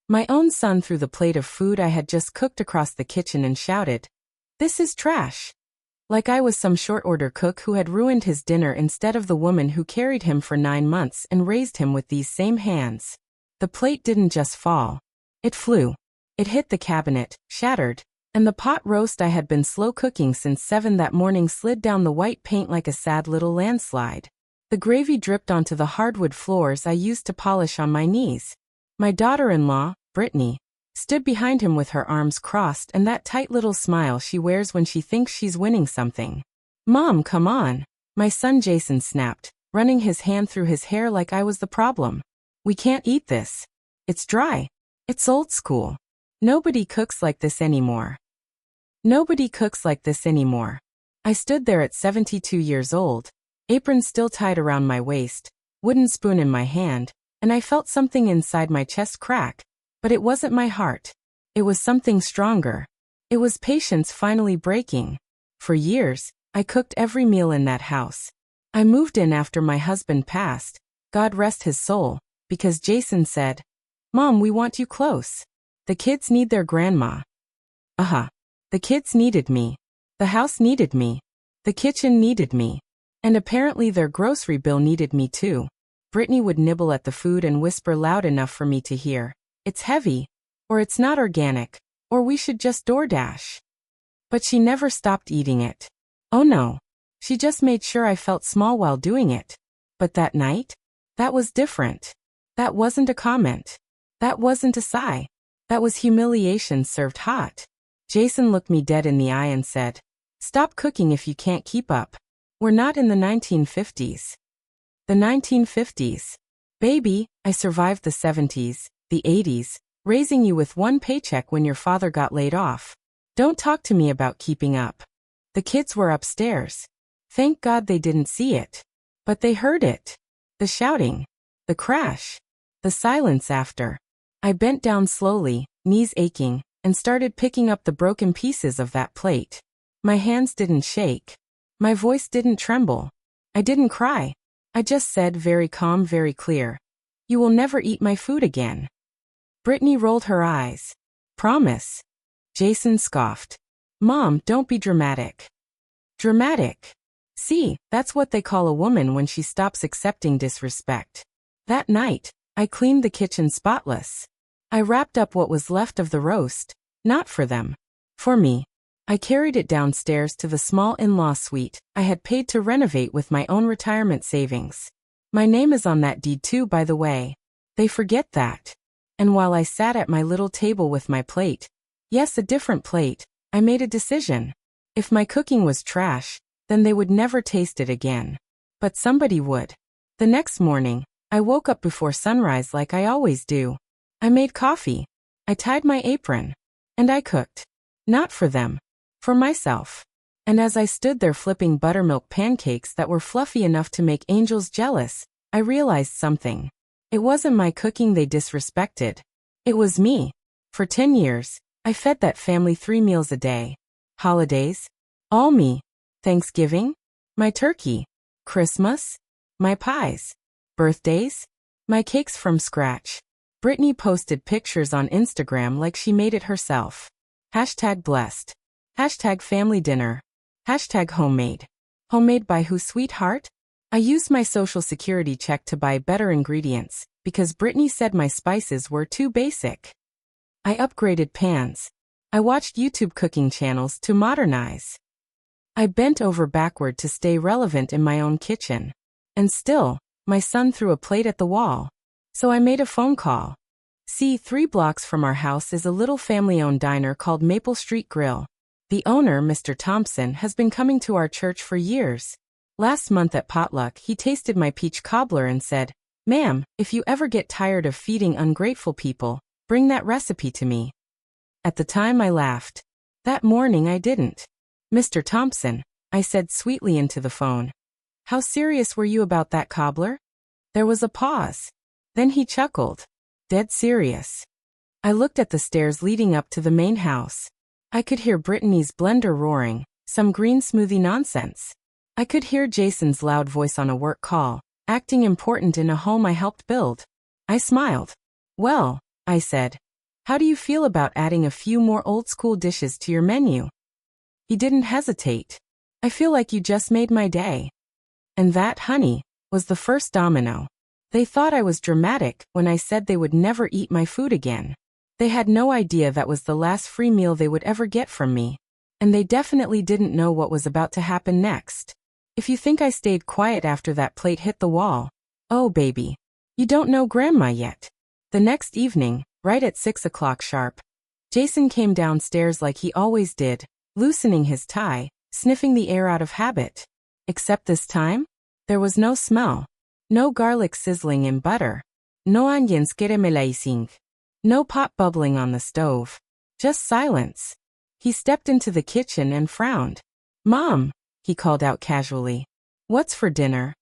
My own son threw the plate of food I had just cooked across the kitchen and shouted, "This is trash." Like I was some short-order cook who had ruined his dinner instead of the woman who carried him for 9 months and raised him with these same hands. The plate didn't just fall. It flew. It hit the cabinet, shattered, and the pot roast I had been slow cooking since 7 that morning slid down the white paint like a sad little landslide. The gravy dripped onto the hardwood floors I used to polish on my knees. My daughter-in-law, Brittany, stood behind him with her arms crossed and that tight little smile she wears when she thinks she's winning something. "Mom, come on," my son Jason snapped, running his hand through his hair like I was the problem. "We can't eat this. It's dry. It's old school. Nobody cooks like this anymore. Nobody cooks like this anymore." I stood there at 72 years old, apron still tied around my waist, wooden spoon in my hand, and I felt something inside my chest crack. But it wasn't my heart. It was something stronger. It was patience finally breaking. For years, I cooked every meal in that house. I moved in after my husband passed, God rest his soul, because Jason said, "Mom, we want you close. The kids need their grandma." The kids needed me. The house needed me. The kitchen needed me. And apparently their grocery bill needed me too. Brittany would nibble at the food and whisper loud enough for me to hear, "It's heavy," or "It's not organic," or "We should just DoorDash." But she never stopped eating it. Oh no. She just made sure I felt small while doing it. But that night? That was different. That wasn't a comment. That wasn't a sigh. That was humiliation served hot. Jason looked me dead in the eye and said, "Stop cooking if you can't keep up. We're not in the 1950s. The 1950s. Baby, I survived the 70s. The 80s, raising you with one paycheck when your father got laid off. Don't talk to me about keeping up." The kids were upstairs. Thank God they didn't see it. But they heard it. The shouting. The crash. The silence after. I bent down slowly, knees aching, and started picking up the broken pieces of that plate. My hands didn't shake. My voice didn't tremble. I didn't cry. I just said very calm, very clear, "You will never eat my food again." Brittany rolled her eyes. "Promise?" Jason scoffed. "Mom, don't be dramatic." Dramatic? See, that's what they call a woman when she stops accepting disrespect. That night, I cleaned the kitchen spotless. I wrapped up what was left of the roast, not for them. For me. I carried it downstairs to the small in-law suite I had paid to renovate with my own retirement savings. My name is on that deed too, by the way. They forget that. And while I sat at my little table with my plate, yes, a different plate, I made a decision. If my cooking was trash, then they would never taste it again. But somebody would. The next morning, I woke up before sunrise like I always do. I made coffee. I tied my apron. And I cooked. Not for them. For myself. And as I stood there flipping buttermilk pancakes that were fluffy enough to make angels jealous, I realized something. It wasn't my cooking they disrespected. It was me. For 10 years, I fed that family 3 meals a day. Holidays? All me. Thanksgiving? My turkey. Christmas? My pies. Birthdays? My cakes from scratch. Brittany posted pictures on Instagram like she made it herself. #blessed. #family dinner. #homemade. Homemade by who, sweetheart? I used my social security check to buy better ingredients, because Brittany said my spices were too basic. I upgraded pans. I watched YouTube cooking channels to modernize. I bent over backward to stay relevant in my own kitchen. And still, my son threw a plate at the wall. So I made a phone call. See, 3 blocks from our house is a little family-owned diner called Maple Street Grill. The owner, Mr. Thompson, has been coming to our church for years. Last month at potluck, he tasted my peach cobbler and said, "Ma'am, if you ever get tired of feeding ungrateful people, bring that recipe to me." At the time I laughed. That morning I didn't. "Mr. Thompson," I said sweetly into the phone. "How serious were you about that cobbler?" There was a pause. Then he chuckled. "Dead serious." I looked at the stairs leading up to the main house. I could hear Brittany's blender roaring, some green smoothie nonsense. I could hear Jason's loud voice on a work call, acting important in a home I helped build. I smiled. "Well," I said, How do you feel about adding a few more old-school dishes to your menu? He didn't hesitate. I feel like you just made my day. And that, honey, was the first domino. They thought I was dramatic when I said they would never eat my food again. They had no idea that was the last free meal they would ever get from me. And they definitely didn't know what was about to happen next. If you think I stayed quiet after that plate hit the wall, oh baby, you don't know Grandma yet. The next evening, right at 6 o'clock sharp, Jason came downstairs like he always did, loosening his tie, sniffing the air out of habit. Except this time, there was no smell. No garlic sizzling in butter. No onions caramelizing. No pot bubbling on the stove. Just silence. He stepped into the kitchen and frowned. Mom, he called out casually. What's for dinner?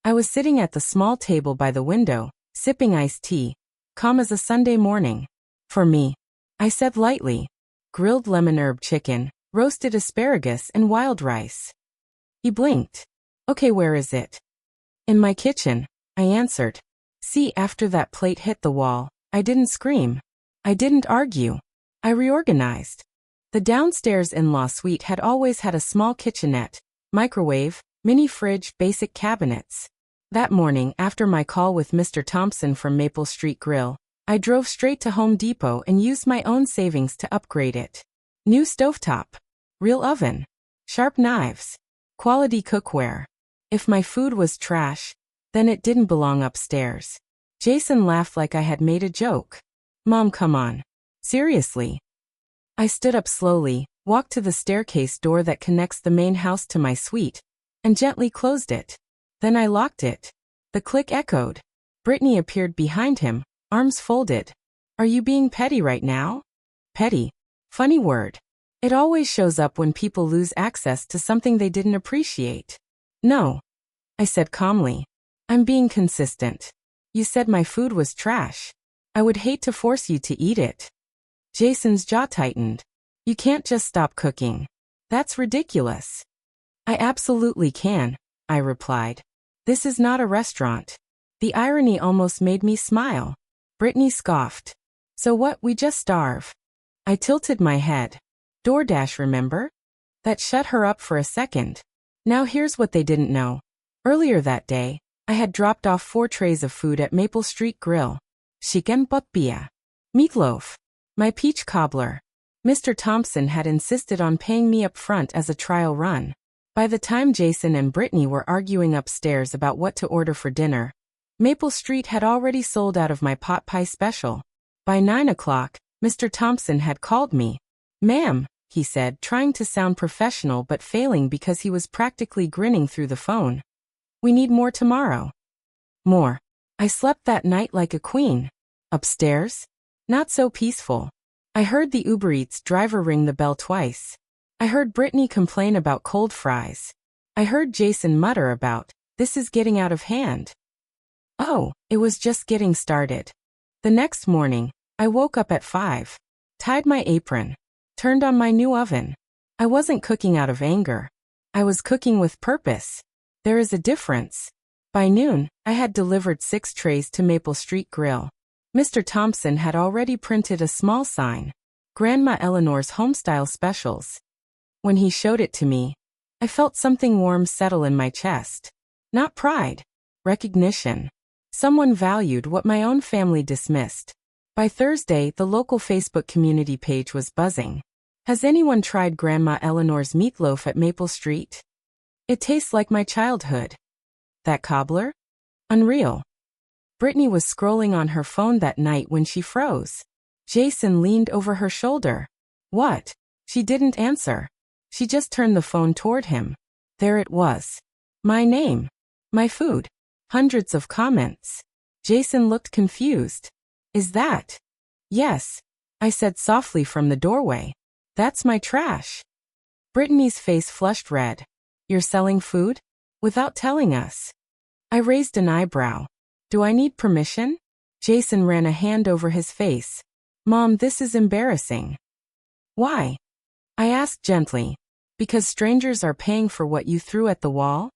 I was sitting at the small table by the window, sipping iced tea, calm as a Sunday morning. For me, I said lightly, grilled lemon herb chicken, roasted asparagus and wild rice. He blinked. Okay, where is it? In my kitchen, I answered. See, after that plate hit the wall, I didn't scream. I didn't argue. I reorganized. The downstairs in-law suite had always had a small kitchenette, microwave, mini fridge, basic cabinets. That morning, after my call with Mr. Thompson from Maple Street Grill, I drove straight to Home Depot and used my own savings to upgrade it. New stovetop, real oven, sharp knives, quality cookware. If my food was trash, then it didn't belong upstairs. Jason laughed like I had made a joke. Mom, come on. Seriously. I stood up slowly, walked to the staircase door that connects the main house to my suite, and gently closed it. Then I locked it. The click echoed. Brittany appeared behind him, arms folded. Are you being petty right now? Petty. Funny word. It always shows up when people lose access to something they didn't appreciate. No, I said calmly. I'm being consistent. You said my food was trash. I would hate to force you to eat it. Jason's jaw tightened. You can't just stop cooking. That's ridiculous. I absolutely can, I replied. This is not a restaurant. The irony almost made me smile. Brittany scoffed. So what, we just starve? I tilted my head. DoorDash, remember? That shut her up for a second. Now here's what they didn't know. Earlier that day, I had dropped off 4 trays of food at Maple Street Grill. Chicken potpia. Meatloaf. My peach cobbler. Mr. Thompson had insisted on paying me up front as a trial run. By the time Jason and Brittany were arguing upstairs about what to order for dinner, Maple Street had already sold out of my pot pie special. By 9 o'clock, Mr. Thompson had called me. Ma'am, he said, trying to sound professional but failing because he was practically grinning through the phone. We need more tomorrow. More. I slept that night like a queen. Upstairs? Not so peaceful. I heard the Uber Eats driver ring the bell twice. I heard Brittany complain about cold fries. I heard Jason mutter about, this is getting out of hand. Oh, it was just getting started. The next morning, I woke up at 5, tied my apron, turned on my new oven. I wasn't cooking out of anger. I was cooking with purpose. There is a difference. By noon, I had delivered 6 trays to Maple Street Grill. Mr. Thompson had already printed a small sign, Grandma Eleanor's Homestyle Specials. When he showed it to me, I felt something warm settle in my chest. Not pride, recognition. Someone valued what my own family dismissed. By Thursday, the local Facebook community page was buzzing. Has anyone tried Grandma Eleanor's meatloaf at Maple Street? It tastes like my childhood. That cobbler? Unreal. Brittany was scrolling on her phone that night when she froze. Jason leaned over her shoulder. What? She didn't answer. She just turned the phone toward him. There it was. My name. My food. Hundreds of comments. Jason looked confused. Is that? Yes, I said softly from the doorway. That's my trash. Brittany's face flushed red. You're selling food? Without telling us. I raised an eyebrow. Do I need permission? Jason ran a hand over his face. Mom, this is embarrassing. Why? I asked gently. Because strangers are paying for what you threw at the wall?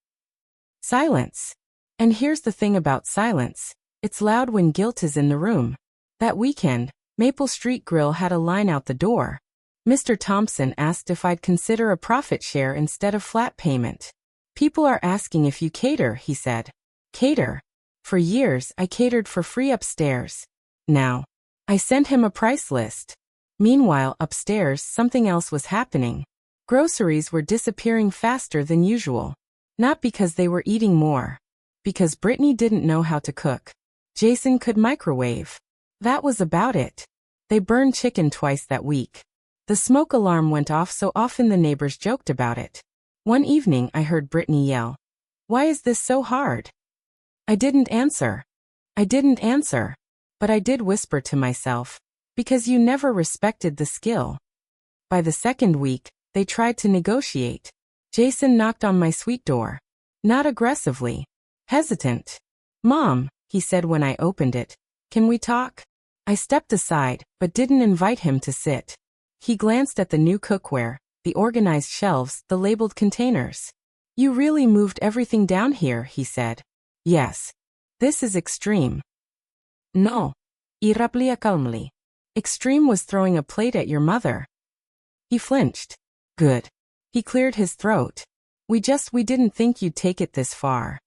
Silence. And here's the thing about silence. It's loud when guilt is in the room. That weekend, Maple Street Grill had a line out the door. Mr. Thompson asked if I'd consider a profit share instead of flat payment. People are asking if you cater, he said. Cater? For years, I catered for free upstairs. Now, I sent him a price list. Meanwhile, upstairs, something else was happening. Groceries were disappearing faster than usual. Not because they were eating more. Because Brittany didn't know how to cook. Jason could microwave. That was about it. They burned chicken twice that week. The smoke alarm went off so often the neighbors joked about it. One evening I heard Brittany yell, "Why is this so hard?" I didn't answer. But I did whisper to myself, "Because you never respected the skill." By the second week, they tried to negotiate. Jason knocked on my suite door. Not aggressively. Hesitant. "Mom," he said when I opened it, "can we talk?" I stepped aside, but didn't invite him to sit. He glanced at the new cookware, the organized shelves, the labeled containers. "You really moved everything down here," he said. "Yes. This is extreme." "No." Irraplia calmly. "Extreme was throwing a plate at your mother." He flinched. "Good." He cleared his throat. We didn't think you'd take it this far."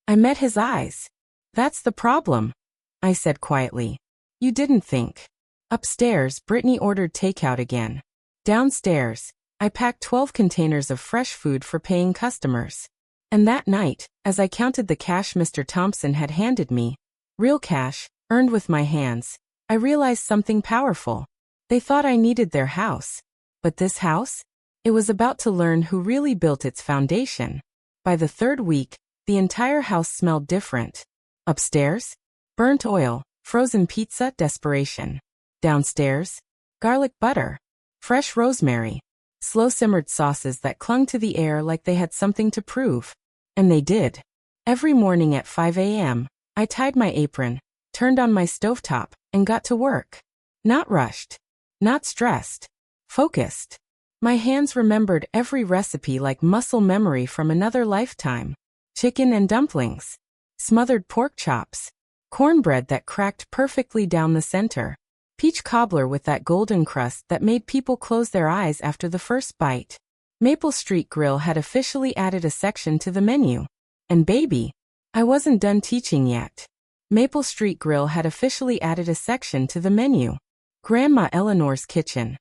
I met his eyes. "That's the problem," I said quietly. "You didn't think." Upstairs, Brittany ordered takeout again. Downstairs, I packed 12 containers of fresh food for paying customers. And that night, as I counted the cash Mr. Thompson had handed me, real cash, earned with my hands, I realized something powerful. They thought I needed their house. But this house? It was about to learn who really built its foundation. By the third week, the entire house smelled different. Upstairs, burnt oil, frozen pizza, desperation. Downstairs, garlic butter, fresh rosemary, slow-simmered sauces that clung to the air like they had something to prove. And they did. Every morning at 5 a.m., I tied my apron, turned on my stovetop, and got to work. Not rushed. Not stressed. Focused. My hands remembered every recipe like muscle memory from another lifetime. Chicken and dumplings. Smothered pork chops. Cornbread that cracked perfectly down the center. Peach cobbler with that golden crust that made people close their eyes after the first bite. Maple Street Grill had officially added a section to the menu. And baby, I wasn't done teaching yet. Maple Street Grill had officially added a section to the menu. Grandma Eleanor's Kitchen.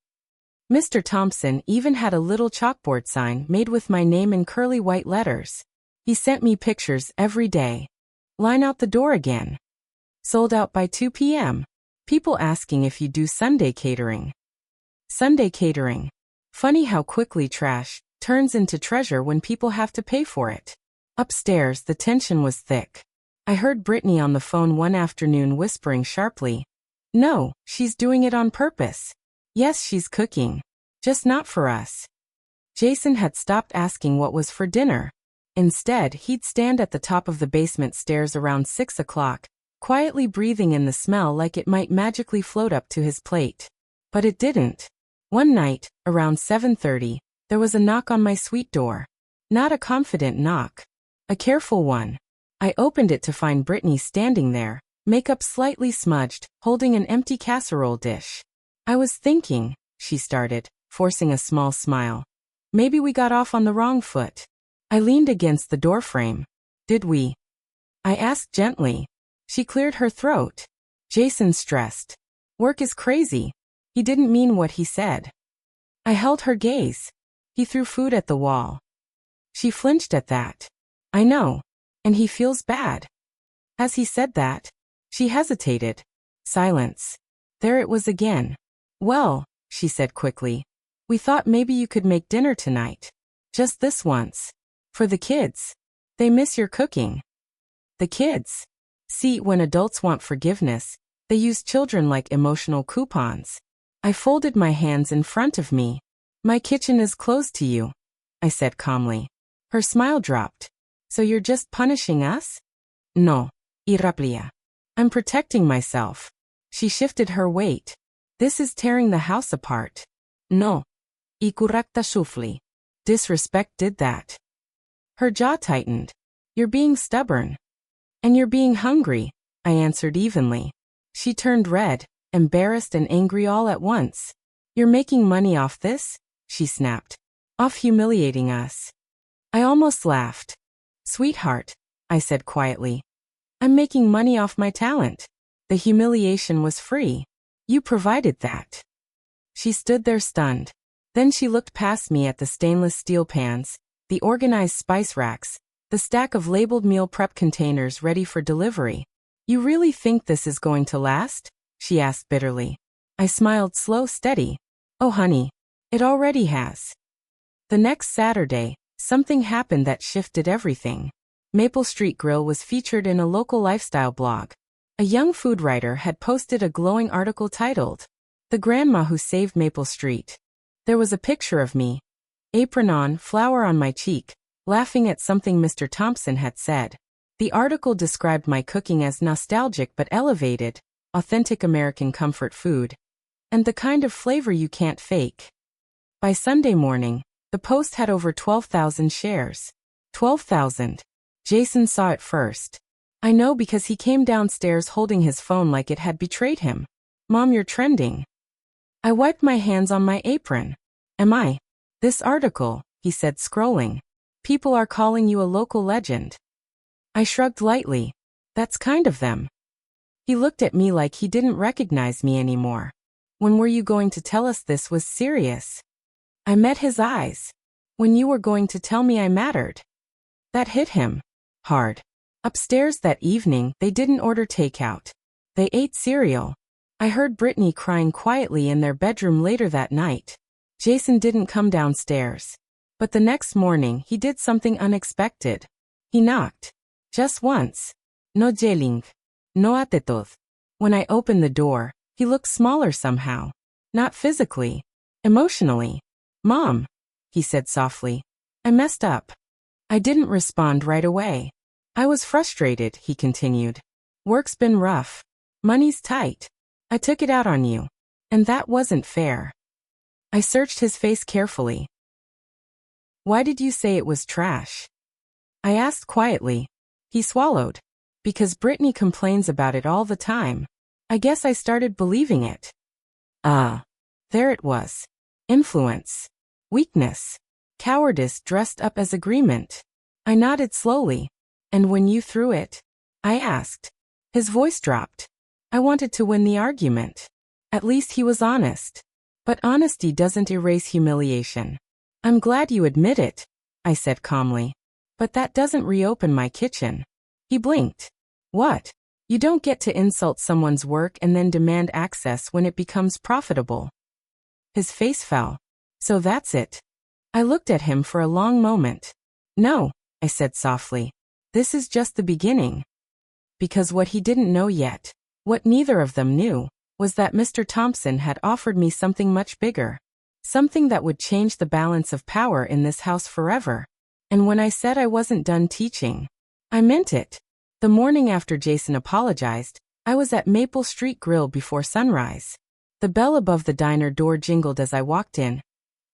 Mr. Thompson even had a little chalkboard sign made with my name in curly white letters. He sent me pictures every day. Line out the door again. Sold out by 2 p.m. People asking if you do Sunday catering. Sunday catering. Funny how quickly trash turns into treasure when people have to pay for it. Upstairs, the tension was thick. I heard Brittany on the phone one afternoon whispering sharply, "No, she's doing it on purpose. Yes, she's cooking. Just not for us." Jason had stopped asking what was for dinner. Instead, he'd stand at the top of the basement stairs around 6 o'clock, quietly breathing in the smell like it might magically float up to his plate. But it didn't. One night, around 7:30, there was a knock on my suite door. Not a confident knock. A careful one. I opened it to find Brittany standing there, makeup slightly smudged, holding an empty casserole dish. "I was thinking," she started, forcing a small smile. "Maybe we got off on the wrong foot." I leaned against the doorframe. "Did we?" I asked gently. She cleared her throat. Jason stressed. "Work is crazy." He didn't mean what he said. I held her gaze. He threw food at the wall. She flinched at that. "I know. And he feels bad." As he said that, she hesitated. Silence. There it was again. "Well," she said quickly, "we thought maybe you could make dinner tonight. Just this once. For the kids. They miss your cooking." The kids. See, when adults want forgiveness, they use children like emotional coupons. I folded my hands in front of me. "My kitchen is closed to you," I said calmly. Her smile dropped. "So you're just punishing us?" "No. Irraplia. I'm protecting myself." She shifted her weight. "This is tearing the house apart." "No. Ikurakta shufli. Disrespect did that." Her jaw tightened. "You're being stubborn." "And you're being hungry," I answered evenly. She turned red. embarrassed and angry all at once. "You're making money off this?" she snapped. "Off humiliating us?" I almost laughed. "Sweetheart," I said quietly. "I'm making money off my talent. The humiliation was free. You provided that." She stood there stunned. Then she looked past me at the stainless steel pans, the organized spice racks, the stack of labeled meal prep containers ready for delivery. "You really think this is going to last?" she asked bitterly. I smiled slow, steady. "Oh honey, it already has." The next Saturday, something happened that shifted everything. Maple Street Grill was featured in a local lifestyle blog. A young food writer had posted a glowing article titled, "The Grandma Who Saved Maple Street." There was a picture of me, apron on, flour on my cheek, laughing at something Mr. Thompson had said. The article described my cooking as nostalgic but elevated, authentic American comfort food, and the kind of flavor you can't fake. By Sunday morning, the post had over 12,000 shares. 12,000. Jason saw it first. I know because he came downstairs holding his phone like it had betrayed him. "Mom, you're trending." I wiped my hands on my apron. "Am I?" "This article," he said, scrolling. "People are calling you a local legend." I shrugged lightly. "That's kind of them." He looked at me like he didn't recognize me anymore. "When were you going to tell us this was serious?" I met his eyes. "When you were going to tell me I mattered." That hit him hard. Upstairs that evening, they didn't order takeout. They ate cereal. I heard Brittany crying quietly in their bedroom later that night. Jason didn't come downstairs. But the next morning, he did something unexpected. He knocked. Just once. No jeling. No atetod. When I opened the door, he looked smaller somehow. Not physically. Emotionally. "Mom," he said softly. "I messed up." I didn't respond right away. "I was frustrated," he continued. "Work's been rough. Money's tight. I took it out on you. And that wasn't fair." I searched his face carefully. "Why did you say it was trash?" I asked quietly. He swallowed. "Because Brittany complains about it all the time." I guess I started believing it. There it was. Influence. Weakness. Cowardice dressed up as agreement. I nodded slowly. "And when you threw it?" I asked. His voice dropped. I wanted to win the argument. At least he was honest. But honesty doesn't erase humiliation. "I'm glad you admit it," I said calmly. "But that doesn't reopen my kitchen." He blinked. "What? You don't get to insult someone's work and then demand access when it becomes profitable." His face fell. "So that's it." I looked at him for a long moment. "No," I said softly. "This is just the beginning." Because what he didn't know yet, what neither of them knew, was that Mr. Thompson had offered me something much bigger. Something that would change the balance of power in this house forever. And when I said I wasn't done teaching, I meant it. The morning after Jason apologized, I was at Maple Street Grill before sunrise. The bell above the diner door jingled as I walked in,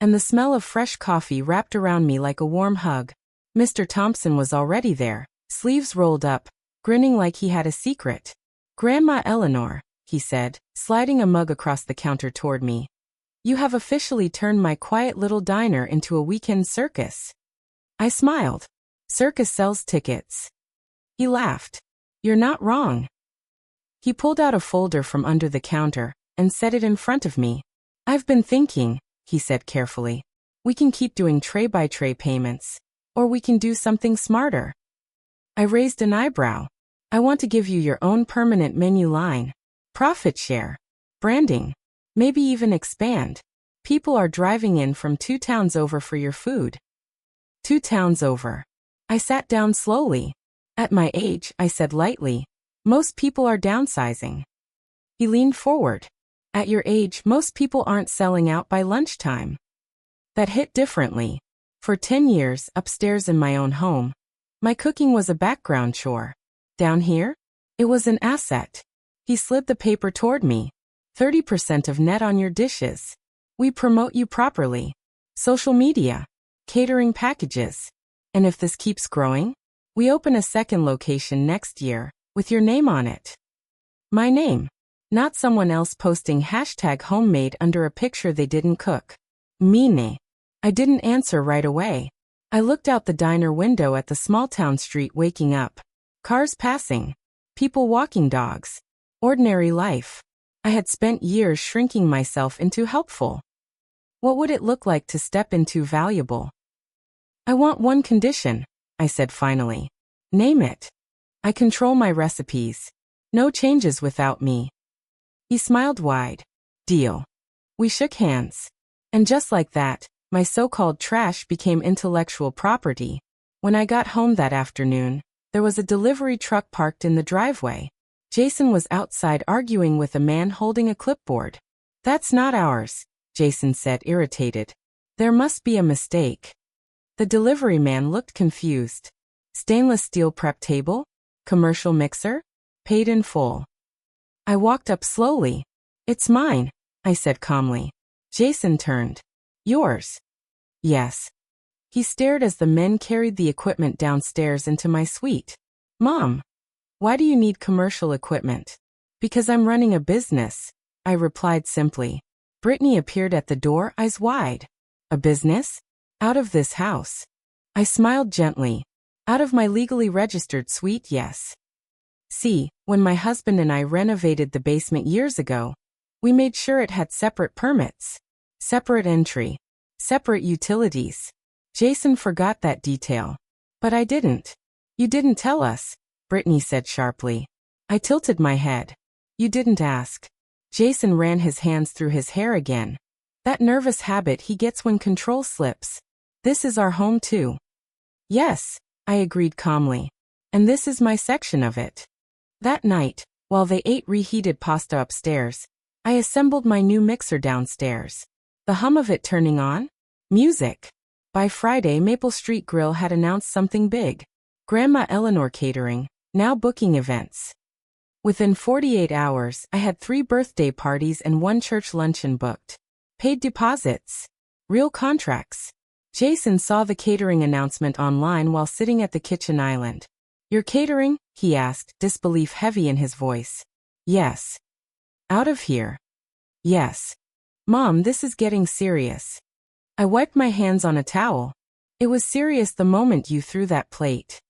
and the smell of fresh coffee wrapped around me like a warm hug. Mr. Thompson was already there, sleeves rolled up, grinning like he had a secret. "Grandma Eleanor," he said, sliding a mug across the counter toward me. "You have officially turned my quiet little diner into a weekend circus." I smiled. "Circus sells tickets." He laughed. "You're not wrong." He pulled out a folder from under the counter and set it in front of me. "I've been thinking," he said carefully. "We can keep doing tray-by-tray payments, or we can do something smarter." I raised an eyebrow. "I want to give you your own permanent menu line. Profit share. Branding. Maybe even expand. People are driving in from 2 towns over for your food." 2 towns over. I sat down slowly. "At my age," I said lightly, "most people are downsizing." He leaned forward. "At your age, most people aren't selling out by lunchtime." That hit differently. For 10 years, upstairs in my own home, my cooking was a background chore. Down here, it was an asset. He slid the paper toward me. 30% of net on your dishes. We promote you properly. Social media. Catering packages. And if this keeps growing, we open a second location next year, with your name on it." My name. Not someone else posting #homemade under a picture they didn't cook. Mine. I didn't answer right away. I looked out the diner window at the small-town street waking up. Cars passing. People walking dogs. Ordinary life. I had spent years shrinking myself into helpful. What would it look like to step into valuable? I want one condition, I said finally. Name it. I control my recipes. No changes without me. He smiled wide. Deal. We shook hands. And just like that, my so-called trash became intellectual property. When I got home that afternoon, there was a delivery truck parked in the driveway. Jason was outside arguing with a man holding a clipboard. That's not ours, Jason said, irritated. There must be a mistake. The delivery man looked confused. Stainless steel prep table? Commercial mixer? Paid in full. I walked up slowly. It's mine, I said calmly. Jason turned. Yours? Yes. He stared as the men carried the equipment downstairs into my suite. Mom, why do you need commercial equipment? Because I'm running a business, I replied simply. Brittany appeared at the door, eyes wide. A business? Out of this house. I smiled gently. Out of my legally registered suite, yes. See, when my husband and I renovated the basement years ago, we made sure it had separate permits, separate entry, separate utilities. Jason forgot that detail. But I didn't. You didn't tell us, Brittany said sharply. I tilted my head. You didn't ask. Jason ran his hands through his hair again. That nervous habit he gets when control slips. This is our home too. Yes, I agreed calmly. And this is my section of it. That night, while they ate reheated pasta upstairs, I assembled my new mixer downstairs. The hum of it turning on? Music. By Friday, Maple Street Grill had announced something big. Grandma Eleanor Catering, now booking events. Within 48 hours, I had 3 birthday parties and 1 church luncheon booked. Paid deposits. Real contracts. Jason saw the catering announcement online while sitting at the kitchen island. You're catering? He asked, disbelief heavy in his voice. Yes. Out of here. Yes. Mom, this is getting serious. I wiped my hands on a towel. It was serious the moment you threw that plate.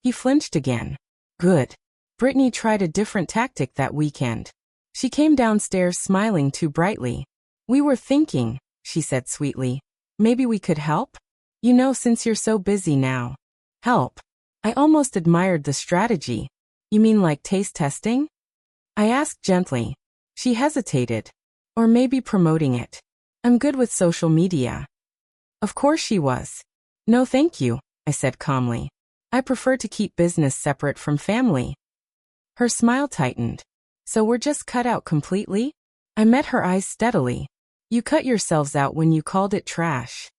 He flinched again. Good. Brittany tried a different tactic that weekend. She came downstairs smiling too brightly. We were thinking, she said sweetly. Maybe we could help? You know, since you're so busy now. Help. I almost admired the strategy. You mean like taste testing? I asked gently. She hesitated. Or maybe promoting it. I'm good with social media. Of course she was. No thank you, I said calmly. I prefer to keep business separate from family. Her smile tightened. So we're just cut out completely? I met her eyes steadily. You cut yourselves out when you called it trash.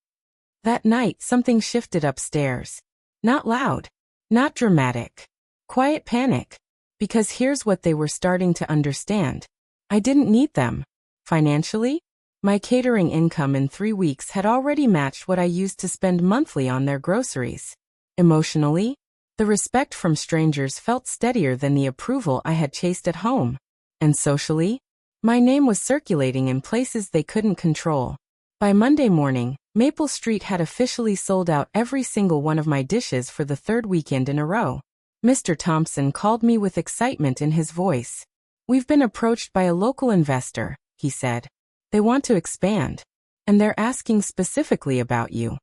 That night something shifted upstairs. Not loud. Not dramatic. Quiet panic. Because here's what they were starting to understand. I didn't need them. Financially? My catering income in 3 weeks had already matched what I used to spend monthly on their groceries. Emotionally? The respect from strangers felt steadier than the approval I had chased at home. And socially? My name was circulating in places they couldn't control. By Monday morning, Maple Street had officially sold out every single one of my dishes for the 3rd weekend in a row. Mr. Thompson called me with excitement in his voice. We've been approached by a local investor, he said. They want to expand. And they're asking specifically about you.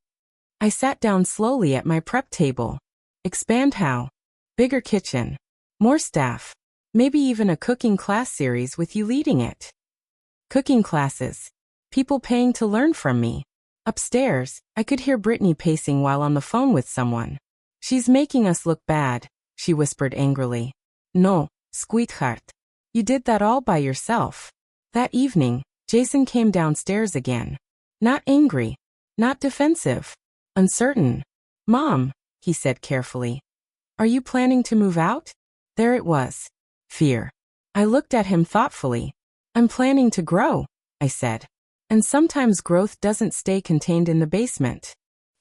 I sat down slowly at my prep table. Expand how? Bigger kitchen. More staff. Maybe even a cooking class series with you leading it. Cooking classes. People paying to learn from me. Upstairs, I could hear Brittany pacing while on the phone with someone. She's making us look bad, she whispered angrily. No, sweetheart. You did that all by yourself. That evening, Jason came downstairs again. Not angry. Not defensive. Uncertain. Mom, he said carefully. Are you planning to move out? There it was. Fear. I looked at him thoughtfully. I'm planning to grow, I said. And sometimes growth doesn't stay contained in the basement.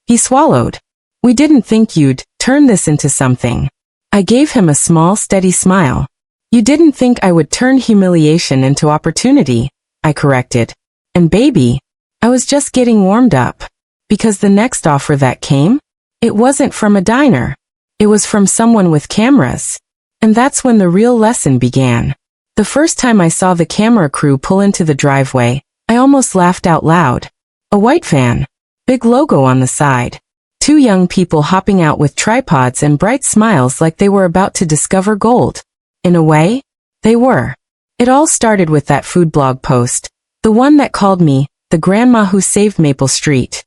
He swallowed. We didn't think you'd turn this into something. I gave him a small, steady smile. You didn't think I would turn humiliation into opportunity, I corrected. And baby, I was just getting warmed up. Because the next offer that came, it wasn't from a diner. It was from someone with cameras. And that's when the real lesson began. The first time I saw the camera crew pull into the driveway, I almost laughed out loud. A white van. Big logo on the side. Two young people hopping out with tripods and bright smiles like they were about to discover gold. In a way, they were. It all started with that food blog post. The one that called me, the grandma who saved Maple Street.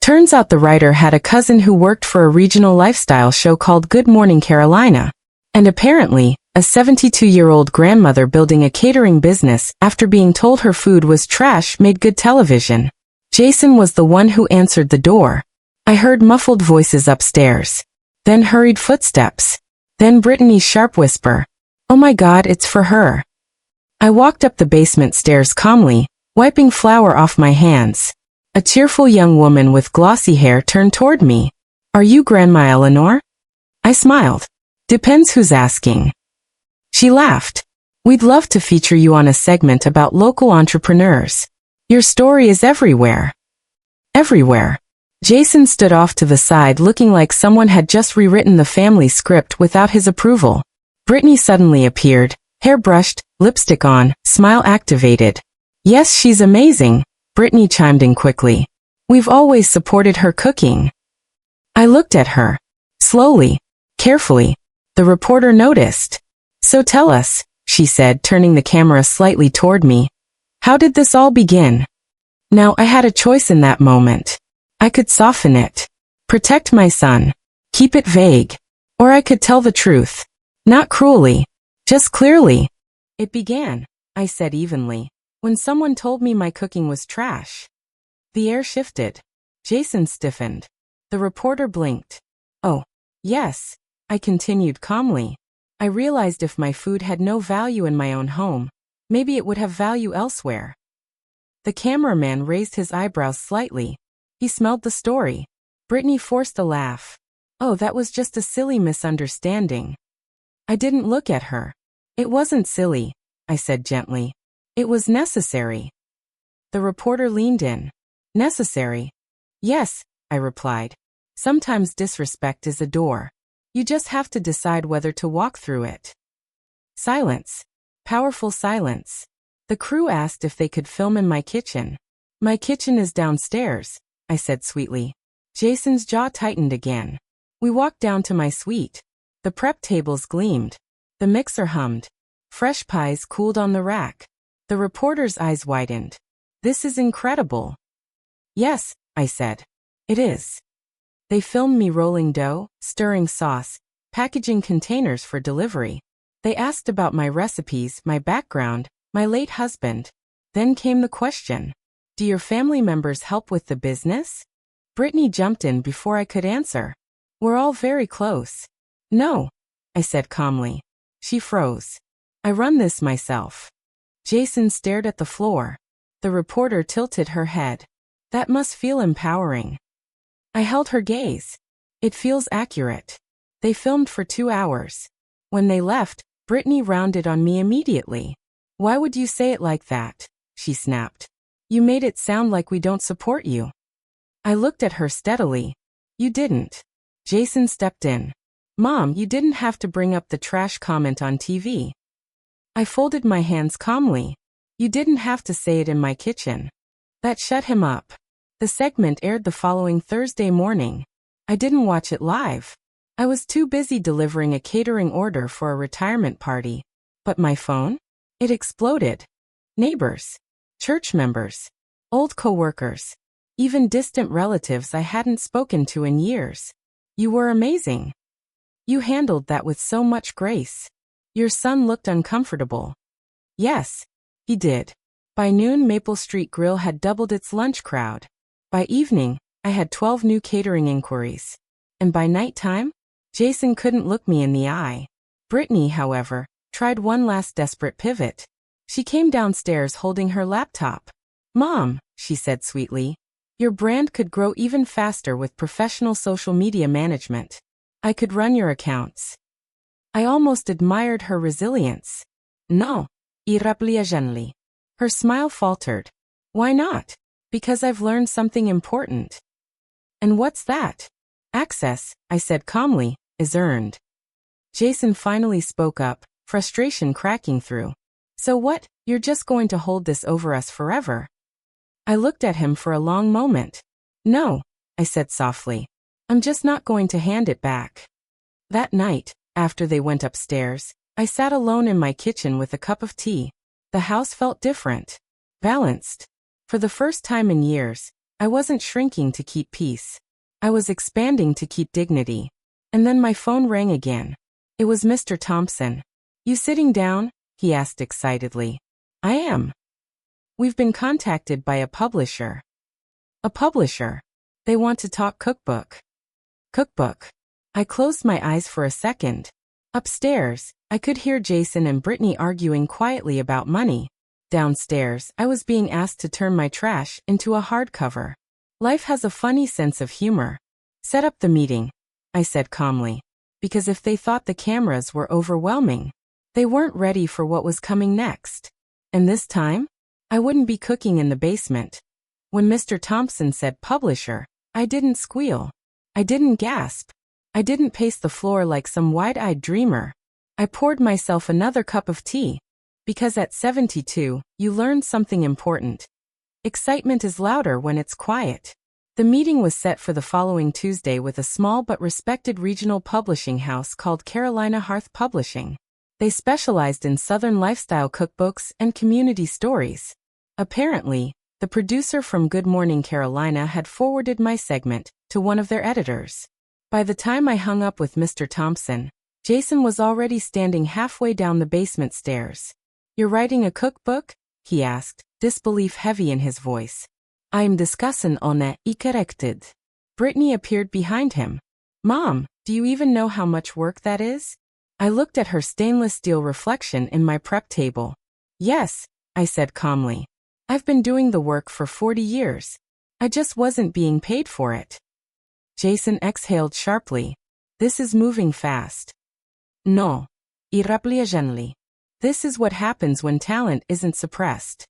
Turns out the writer had a cousin who worked for a regional lifestyle show called Good Morning Carolina. And apparently, a 72-year-old grandmother building a catering business after being told her food was trash made good television. Jason was the one who answered the door. I heard muffled voices upstairs. Then hurried footsteps. Then Brittany's sharp whisper. Oh my God, it's for her. I walked up the basement stairs calmly, wiping flour off my hands. A cheerful young woman with glossy hair turned toward me. Are you Grandma Eleanor? I smiled. Depends who's asking. She laughed. We'd love to feature you on a segment about local entrepreneurs. Your story is everywhere. Everywhere. Jason stood off to the side looking like someone had just rewritten the family script without his approval. Brittany suddenly appeared, hair brushed, lipstick on, smile activated. Yes, she's amazing, Brittany chimed in quickly. We've always supported her cooking. I looked at her. Slowly. Carefully. The reporter noticed. So tell us, she said, turning the camera slightly toward me. How did this all begin? Now, I had a choice in that moment. I could soften it. Protect my son. Keep it vague. Or I could tell the truth. Not cruelly. Just clearly. It began, I said evenly, when someone told me my cooking was trash. The air shifted. Jason stiffened. The reporter blinked. Oh, yes, I continued calmly. I realized if my food had no value in my own home, maybe it would have value elsewhere. The cameraman raised his eyebrows slightly. He smelled the story. Brittany forced a laugh. Oh, that was just a silly misunderstanding. I didn't look at her. It wasn't silly, I said gently. It was necessary. The reporter leaned in. Necessary? Yes, I replied. Sometimes disrespect is a door. You just have to decide whether to walk through it. Silence. Powerful silence. The crew asked if they could film in my kitchen. My kitchen is downstairs, I said sweetly. Jason's jaw tightened again. We walked down to my suite. The prep tables gleamed. The mixer hummed. Fresh pies cooled on the rack. The reporter's eyes widened. This is incredible. Yes, I said. It is. They filmed me rolling dough, stirring sauce, packaging containers for delivery. They asked about my recipes, my background, my late husband. Then came the question. Do your family members help with the business? Brittany jumped in before I could answer. We're all very close. No, I said calmly. She froze. I run this myself. Jason stared at the floor. The reporter tilted her head. That must feel empowering. I held her gaze. It feels accurate. They filmed for 2 hours. When they left, Brittany rounded on me immediately. Why would you say it like that? She snapped. You made it sound like we don't support you. I looked at her steadily. You didn't. Jason stepped in. Mom, you didn't have to bring up the trash comment on TV. I folded my hands calmly. You didn't have to say it in my kitchen. That shut him up. The segment aired the following Thursday morning. I didn't watch it live. I was too busy delivering a catering order for a retirement party. But my phone? It exploded. Neighbors. Church members. Old co-workers. Even distant relatives I hadn't spoken to in years. You were amazing. You handled that with so much grace. Your son looked uncomfortable. Yes, he did. By noon, Maple Street Grill had doubled its lunch crowd. By evening, I had 12 new catering inquiries. And by nighttime, Jason couldn't look me in the eye. Brittany, however, tried one last desperate pivot. She came downstairs holding her laptop. Mom, she said sweetly, your brand could grow even faster with professional social media management. I could run your accounts. I almost admired her resilience. No, irreplaceably. Her smile faltered. Why not? Because I've learned something important. And what's that? Access, I said calmly, is earned. Jason finally spoke up, frustration cracking through. So what, you're just going to hold this over us forever? I looked at him for a long moment. No, I said softly. I'm just not going to hand it back. That night, after they went upstairs, I sat alone in my kitchen with a cup of tea. The house felt different. Balanced. For the first time in years, I wasn't shrinking to keep peace. I was expanding to keep dignity. And then my phone rang again. It was Mr. Thompson. You sitting down? He asked excitedly. I am. We've been contacted by a publisher. A publisher. They want to talk cookbook. Cookbook. I closed my eyes for a second. Upstairs, I could hear Jason and Brittany arguing quietly about money. Downstairs, I was being asked to turn my trash into a hardcover. Life has a funny sense of humor. Set up the meeting, I said calmly, because if they thought the cameras were overwhelming, they weren't ready for what was coming next. And this time, I wouldn't be cooking in the basement. When Mr. Thompson said publisher, I didn't squeal. I didn't gasp. I didn't pace the floor like some wide-eyed dreamer. I poured myself another cup of tea. Because at 72, you learn something important. Excitement is louder when it's quiet. The meeting was set for the following Tuesday with a small but respected regional publishing house called Carolina Hearth Publishing. They specialized in Southern lifestyle cookbooks and community stories. Apparently, the producer from Good Morning Carolina had forwarded my segment to one of their editors. By the time I hung up with Mr. Thompson, Jason was already standing halfway down the basement stairs. You're writing a cookbook? He asked, disbelief heavy in his voice. I'm discussing on it, corrected. Brittany appeared behind him. Mom, do you even know how much work that is? I looked at her stainless steel reflection in my prep table. Yes, I said calmly. I've been doing the work for 40 years. I just wasn't being paid for it. Jason exhaled sharply. This is moving fast. No. Irreplaceably. This is what happens when talent isn't suppressed.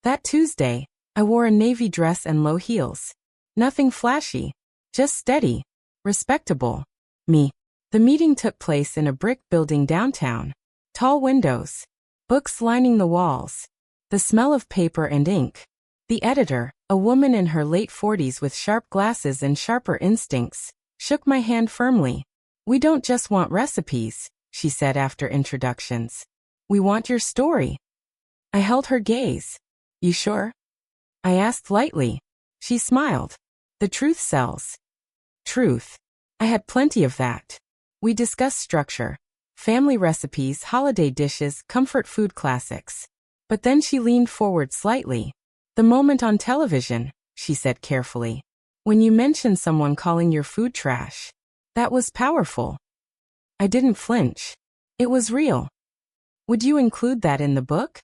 That Tuesday, I wore a navy dress and low heels. Nothing flashy. Just steady. Respectable. Me. The meeting took place in a brick building downtown. Tall windows. Books lining the walls. The smell of paper and ink. The editor, a woman in her late 40s with sharp glasses and sharper instincts, shook my hand firmly. We don't just want recipes, she said after introductions. We want your story. I held her gaze. You sure? I asked lightly. She smiled. The truth sells. Truth. I had plenty of that. We discussed structure, family recipes, holiday dishes, comfort food classics. But then she leaned forward slightly. The moment on television, she said carefully. When you mentioned someone calling your food trash. That was powerful. I didn't flinch. It was real. Would you include that in the book?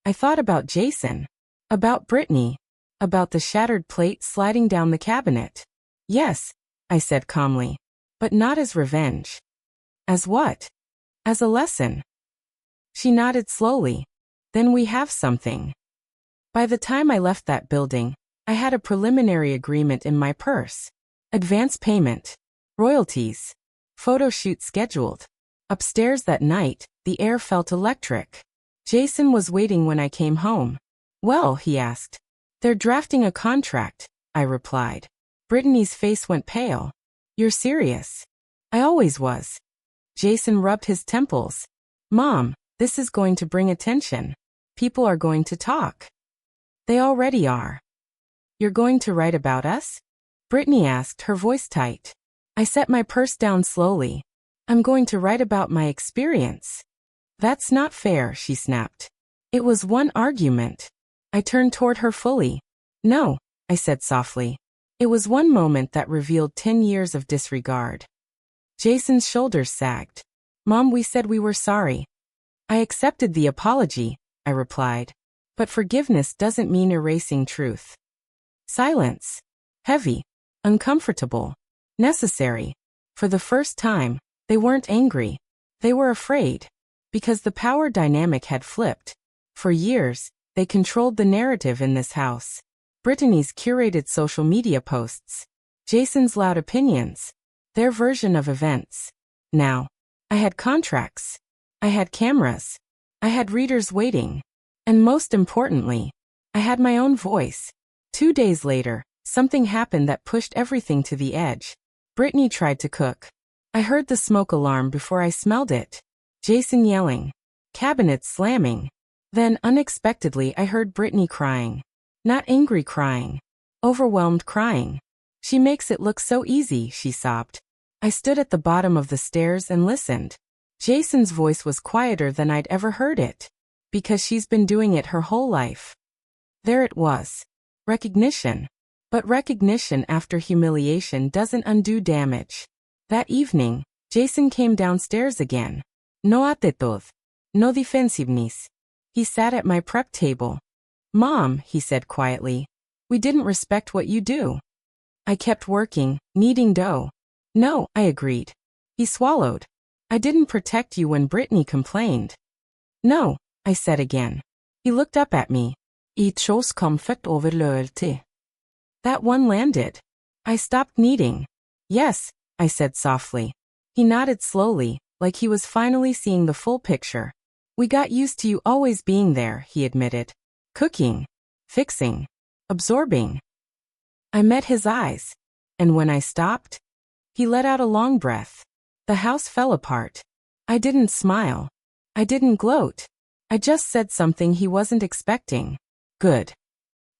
I thought about Jason. About Brittany. About the shattered plate sliding down the cabinet. Yes, I said calmly. But not as revenge. As what? As a lesson. She nodded slowly. Then we have something. By the time I left that building, I had a preliminary agreement in my purse. Advance payment. Royalties. Photo shoot scheduled. Upstairs that night, the air felt electric. Jason was waiting when I came home. Well, he asked. They're drafting a contract, I replied. Brittany's face went pale. You're serious? I always was. Jason rubbed his temples. Mom, this is going to bring attention. People are going to talk. They already are. You're going to write about us? Brittany asked, her voice tight. I set my purse down slowly. I'm going to write about my experience. That's not fair, she snapped. It was one argument. I turned toward her fully. No, I said softly. It was one moment that revealed 10 years of disregard. Jason's shoulders sagged. Mom, we said we were sorry. I accepted the apology, I replied. But forgiveness doesn't mean erasing truth. Silence. Heavy. Uncomfortable. Necessary. For the first time, they weren't angry. They were afraid. Because the power dynamic had flipped. For years, they controlled the narrative in this house. Brittany's curated social media posts. Jason's loud opinions. Their version of events. Now, I had contracts. I had cameras. I had readers waiting. And most importantly, I had my own voice. 2 days later, something happened that pushed everything to the edge. Brittany tried to cook. I heard the smoke alarm before I smelled it. Jason yelling. Cabinets slamming. Then, unexpectedly, I heard Brittany crying. Not angry crying. Overwhelmed crying. She makes it look so easy, she sobbed. I stood at the bottom of the stairs and listened. Jason's voice was quieter than I'd ever heard it. Because she's been doing it her whole life. There it was. Recognition. But recognition after humiliation doesn't undo damage. That evening, Jason came downstairs again. No actitud. No defensiveness. He sat at my prep table. Mom, he said quietly, we didn't respect what you do. I kept working, kneading dough. No, I agreed. He swallowed. I didn't protect you when Brittany complained. No, I said again. He looked up at me. It chose comfort over loyalty. That one landed. I stopped kneading. Yes, I said softly. He nodded slowly, like he was finally seeing the full picture. We got used to you always being there, he admitted. Cooking. Fixing. Absorbing. I met his eyes. And when I stopped, he let out a long breath. The house fell apart. I didn't smile. I didn't gloat. I just said something he wasn't expecting. Good.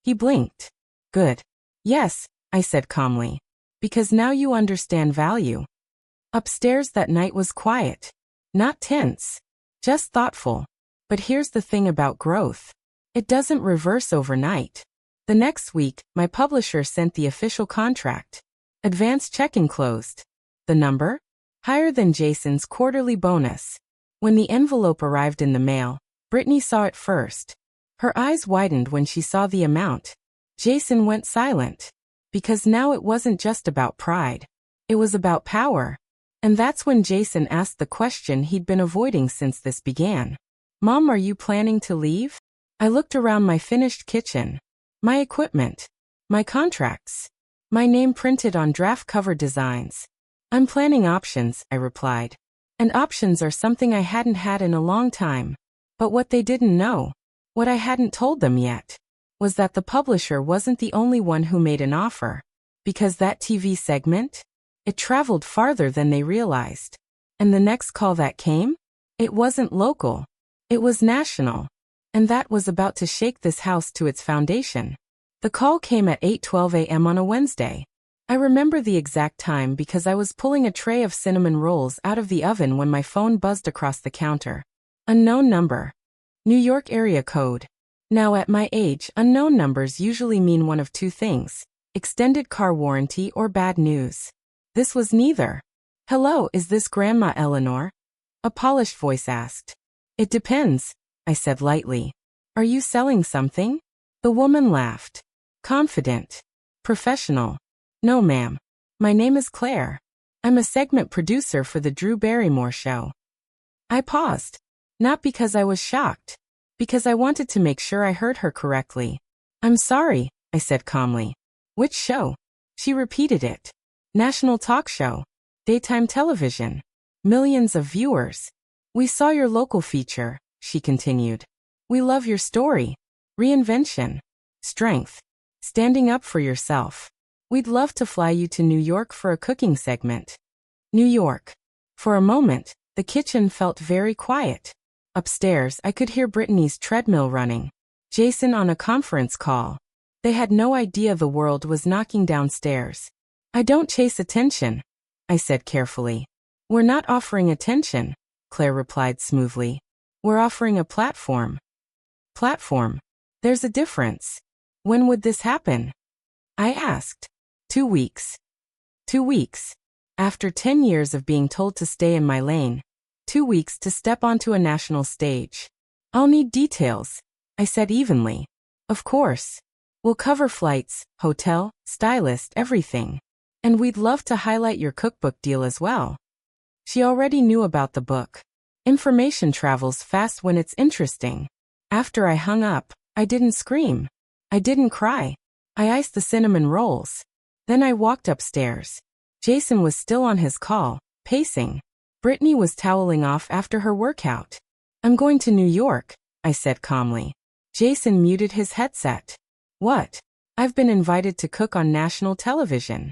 He blinked. Good. Yes, I said calmly. Because now you understand value. Upstairs that night was quiet. Not tense. Just thoughtful. But here's the thing about growth. It doesn't reverse overnight. The next week, my publisher sent the official contract. Advance check enclosed. The number? Higher than Jason's quarterly bonus. When the envelope arrived in the mail, Brittany saw it first. Her eyes widened when she saw the amount. Jason went silent. Because now it wasn't just about pride. It was about power. And that's when Jason asked the question he'd been avoiding since this began. Mom, are you planning to leave? I looked around my finished kitchen. My equipment. My contracts. My name printed on draft cover designs. I'm planning options, I replied. And options are something I hadn't had in a long time. But what they didn't know, what I hadn't told them yet, was that the publisher wasn't the only one who made an offer. Because that TV segment? It traveled farther than they realized. And the next call that came? It wasn't local. It was national. And that was about to shake this house to its foundation. The call came at 8:12 a.m. on a Wednesday. I remember the exact time because I was pulling a tray of cinnamon rolls out of the oven when my phone buzzed across the counter. Unknown number. New York area code. Now at my age, unknown numbers usually mean one of two things: extended car warranty or bad news. This was neither. Hello, is this Grandma Eleanor? A polished voice asked. It depends, I said lightly. Are you selling something? The woman laughed. Confident. Professional. No, ma'am. My name is Claire. I'm a segment producer for the Drew Barrymore show. I paused. Not because I was shocked. Because I wanted to make sure I heard her correctly. I'm sorry, I said calmly. Which show? She repeated it. National talk show. Daytime television. Millions of viewers. We saw your local feature, she continued. We love your story. Reinvention. Strength. Standing up for yourself. We'd love to fly you to New York for a cooking segment. New York. For a moment, the kitchen felt very quiet. Upstairs, I could hear Brittany's treadmill running. Jason on a conference call. They had no idea the world was knocking downstairs. I don't chase attention, I said carefully. We're not offering attention, Claire replied smoothly. We're offering a platform. Platform. There's a difference. When would this happen? I asked. 2 weeks. 2 weeks. After 10 years of being told to stay in my lane. 2 weeks to step onto a national stage. I'll need details, I said evenly. Of course. We'll cover flights, hotel, stylist, everything. And we'd love to highlight your cookbook deal as well. She already knew about the book. Information travels fast when it's interesting. After I hung up, I didn't scream. I didn't cry. I iced the cinnamon rolls. Then I walked upstairs. Jason was still on his call, pacing. Brittany was toweling off after her workout. I'm going to New York, I said calmly. Jason muted his headset. What? I've been invited to cook on national television.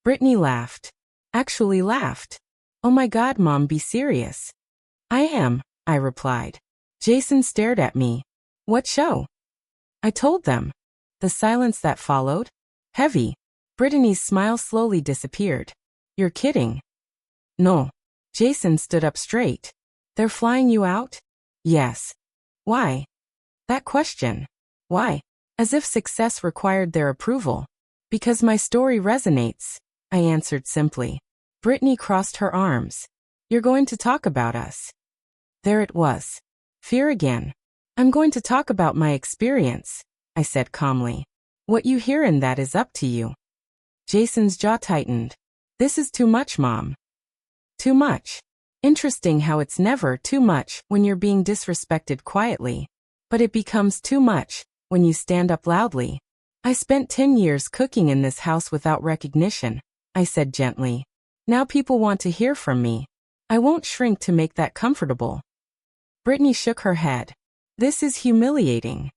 Brittany laughed. Actually laughed. Oh my God, Mom, be serious. I am, I replied. Jason stared at me. What show? I told them. The silence that followed? Heavy. Brittany's smile slowly disappeared. You're kidding. No. Jason stood up straight. They're flying you out? Yes. Why? That question. Why? As if success required their approval. Because my story resonates, I answered simply. Brittany crossed her arms. You're going to talk about us. There it was. Fear again. I'm going to talk about my experience, I said calmly. What you hear in that is up to you. Jason's jaw tightened. This is too much, Mom. Too much. Interesting how it's never too much when you're being disrespected quietly. But it becomes too much when you stand up loudly. I spent 10 years cooking in this house without recognition, I said gently. Now people want to hear from me. I won't shrink to make that comfortable. Brittany shook her head. This is humiliating.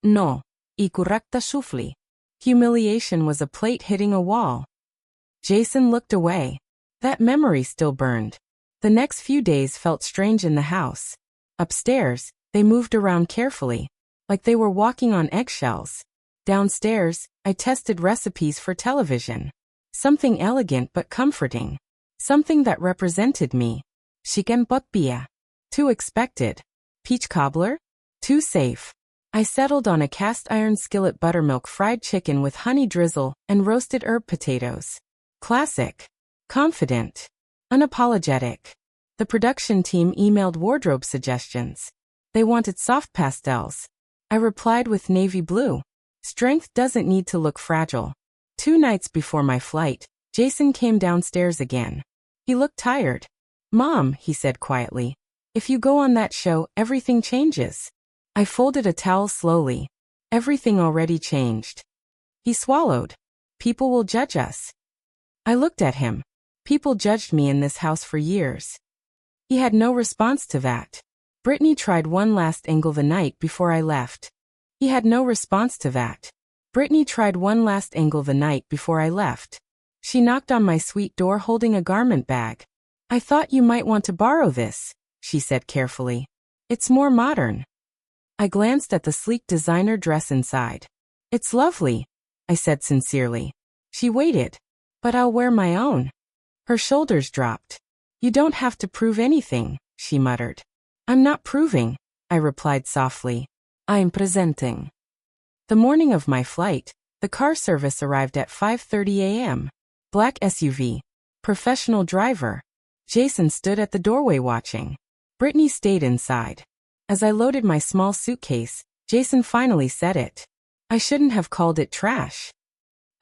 No. Ikurakta sufli. Humiliation was a plate hitting a wall. Jason looked away. That memory still burned. The next few days felt strange in the house. Upstairs, they moved around carefully, like they were walking on eggshells. Downstairs, I tested recipes for television. Something elegant but comforting. Something that represented me. Chicken potpia. Too expected. Peach cobbler? Too safe. I settled on a cast-iron skillet buttermilk fried chicken with honey drizzle and roasted herb potatoes. Classic. Confident. Unapologetic. The production team emailed wardrobe suggestions. They wanted soft pastels. I replied with navy blue. Strength doesn't need to look fragile. 2 nights before my flight, Jason came downstairs again. He looked tired. Mom, he said quietly, if you go on that show, everything changes. I folded a towel slowly. Everything already changed. He swallowed. People will judge us. I looked at him. People judged me in this house for years. He had no response to that. Brittany tried one last angle the night before I left. He had no response to that. Brittany tried one last angle the night before I left. She knocked on my suite door holding a garment bag. I thought you might want to borrow this, she said carefully. It's more modern. I glanced at the sleek designer dress inside. It's lovely, I said sincerely. She waited. But I'll wear my own. Her shoulders dropped. You don't have to prove anything, she muttered. I'm not proving, I replied softly. I'm presenting. The morning of my flight, the car service arrived at 5:30 a.m. Black SUV. Professional driver. Jason stood at the doorway watching. Brittany stayed inside. As I loaded my small suitcase, Jason finally said it. I shouldn't have called it trash.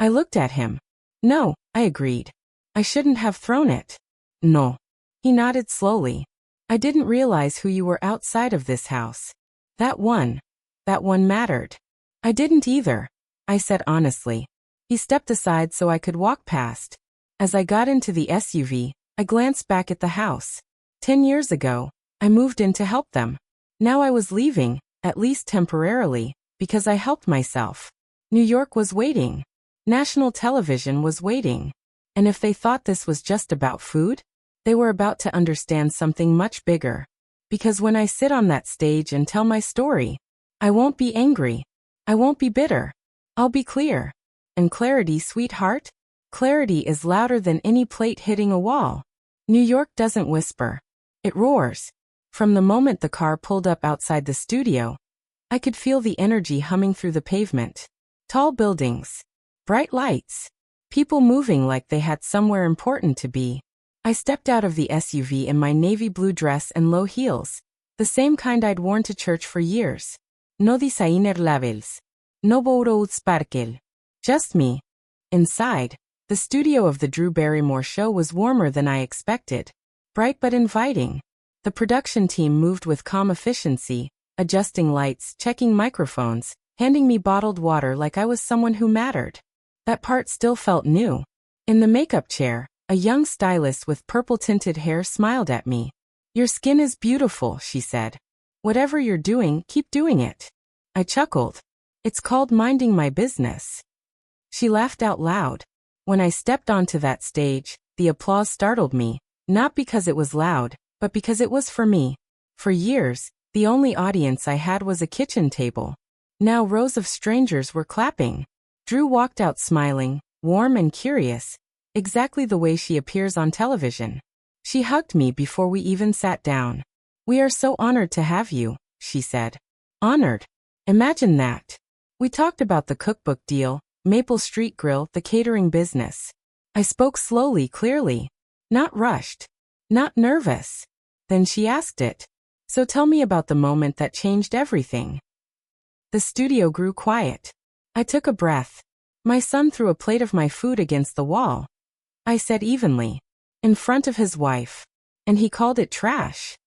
I looked at him. No, I agreed. I shouldn't have thrown it. No. He nodded slowly. I didn't realize who you were outside of this house. That one mattered. I didn't either, I said honestly. He stepped aside so I could walk past. As I got into the SUV, I glanced back at the house. 10 years ago, I moved in to help them. Now I was leaving, at least temporarily, because I helped myself. New York was waiting. National television was waiting. And if they thought this was just about food, they were about to understand something much bigger. Because when I sit on that stage and tell my story, I won't be angry. I won't be bitter. I'll be clear. And clarity, sweetheart? Clarity is louder than any plate hitting a wall. New York doesn't whisper. It roars. From the moment the car pulled up outside the studio, I could feel the energy humming through the pavement. Tall buildings. Bright lights. People moving like they had somewhere important to be. I stepped out of the SUV in my navy blue dress and low heels, the same kind I'd worn to church for years. No designer labels. No borrowed sparkle. Just me. Inside, the studio of the Drew Barrymore show was warmer than I expected. Bright but inviting. The production team moved with calm efficiency, adjusting lights, checking microphones, handing me bottled water like I was someone who mattered. That part still felt new. In the makeup chair, a young stylist with purple-tinted hair smiled at me. "Your skin is beautiful," she said. "Whatever you're doing, keep doing it." I chuckled. "It's called minding my business." She laughed out loud. When I stepped onto that stage, the applause startled me, not because it was loud, but because it was for me. For years, the only audience I had was a kitchen table. Now rows of strangers were clapping. Drew walked out smiling, warm and curious, exactly the way she appears on television. She hugged me before we even sat down. "We are so honored to have you," she said. Honored? Imagine that. We talked about the cookbook deal, Maple Street Grill, the catering business. I spoke slowly, clearly. Not rushed. Not nervous. Then she asked it. "So tell me about the moment that changed everything." The studio grew quiet. I took a breath. "My son threw a plate of my food against the wall," I said evenly, "in front of his wife. And he called it trash."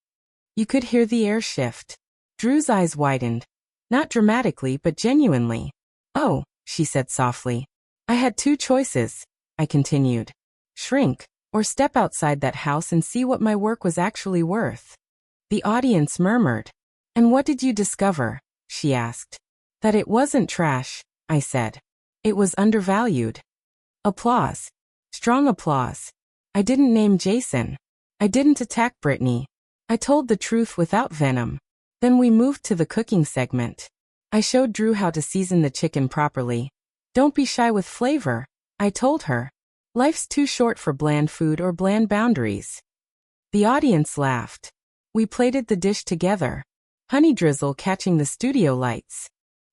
You could hear the air shift. Drew's eyes widened. Not dramatically, but genuinely. "Oh," she said softly. "I had two choices," I continued. "Shrink, or step outside that house and see what my work was actually worth." The audience murmured. "And what did you discover?" she asked. "That it wasn't trash," I said. "It was undervalued." Applause. Strong applause. I didn't name Jason. I didn't attack Brittany. I told the truth without venom. Then we moved to the cooking segment. I showed Drew how to season the chicken properly. "Don't be shy with flavor," I told her. "Life's too short for bland food or bland boundaries." The audience laughed. We plated the dish together. Honey drizzle catching the studio lights.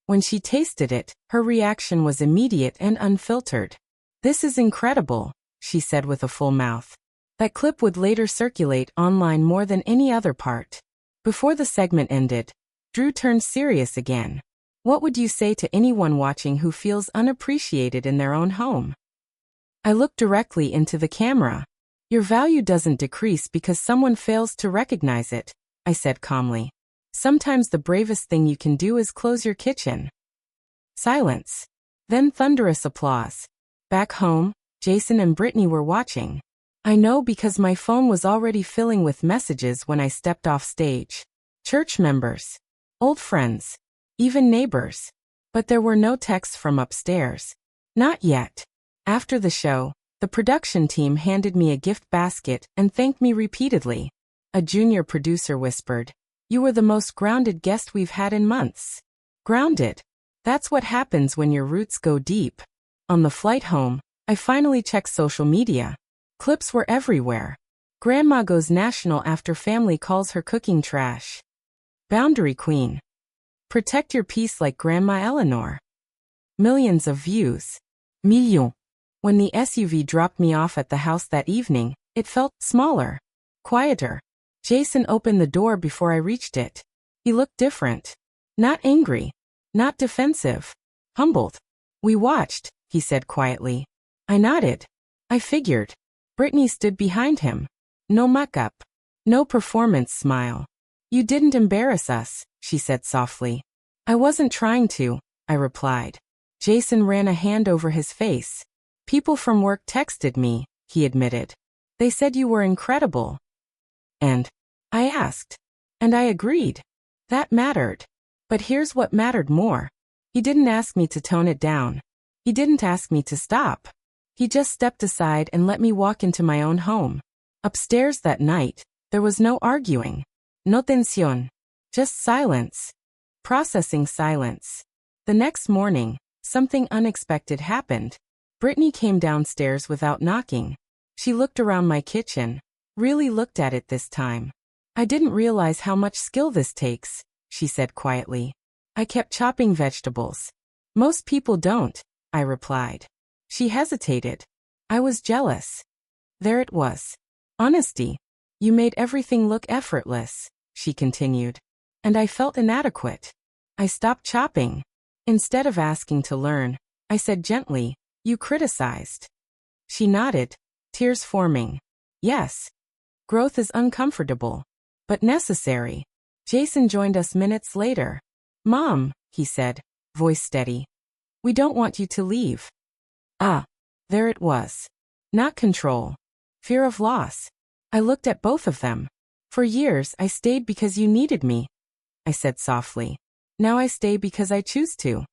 When she tasted it, her reaction was immediate and unfiltered. "This is incredible," she said with a full mouth. That clip would later circulate online more than any other part. Before the segment ended, Drew turned serious again. "What would you say to anyone watching who feels unappreciated in their own home?" I looked directly into the camera. "Your value doesn't decrease because someone fails to recognize it," I said calmly. "Sometimes the bravest thing you can do is close your kitchen." Silence. Then thunderous applause. Back home, Jason and Brittany were watching. I know because my phone was already filling with messages when I stepped off stage. Church members. Old friends. Even neighbors. But there were no texts from upstairs. Not yet. After the show, the production team handed me a gift basket and thanked me repeatedly. A junior producer whispered, "You were the most grounded guest we've had in months." Grounded. That's what happens when your roots go deep. On the flight home, I finally checked social media. Clips were everywhere. Grandma goes national after family calls her cooking trash. Boundary queen. Protect your peace like Grandma Eleanor. Millions of views. Millions. When the SUV dropped me off at the house that evening, it felt smaller. Quieter. Jason opened the door before I reached it. He looked different. Not angry. Not defensive. Humbled. "We watched," he said quietly. I nodded. I figured. Brittany stood behind him. No muck-up. No performance smile. "You didn't embarrass us," she said softly. "I wasn't trying to," I replied. Jason ran a hand over his face. "People from work texted me," he admitted. "They said you were incredible." And I asked. And I agreed. That mattered. But here's what mattered more. He didn't ask me to tone it down. He didn't ask me to stop. He just stepped aside and let me walk into my own home. Upstairs that night, there was no arguing. No tensión. Just silence. Processing silence. The next morning, something unexpected happened. Brittany came downstairs without knocking. She looked around my kitchen. Really looked at it this time. "I didn't realize how much skill this takes," she said quietly. "I kept chopping vegetables." "Most people don't," I replied. She hesitated. I was jealous. There it was. Honesty. "You made everything look effortless," she continued. And I felt inadequate. I stopped chopping. Instead of asking to learn, I said gently, "You criticized." She nodded, tears forming. "Yes. Growth is uncomfortable. but necessary. Jason joined us minutes later. Mom, he said, voice steady. We don't want you to leave. Ah, there it was. Not control. Fear of loss. I looked at both of them. For years, I stayed because you needed me, I said softly. Now I stay because I choose to.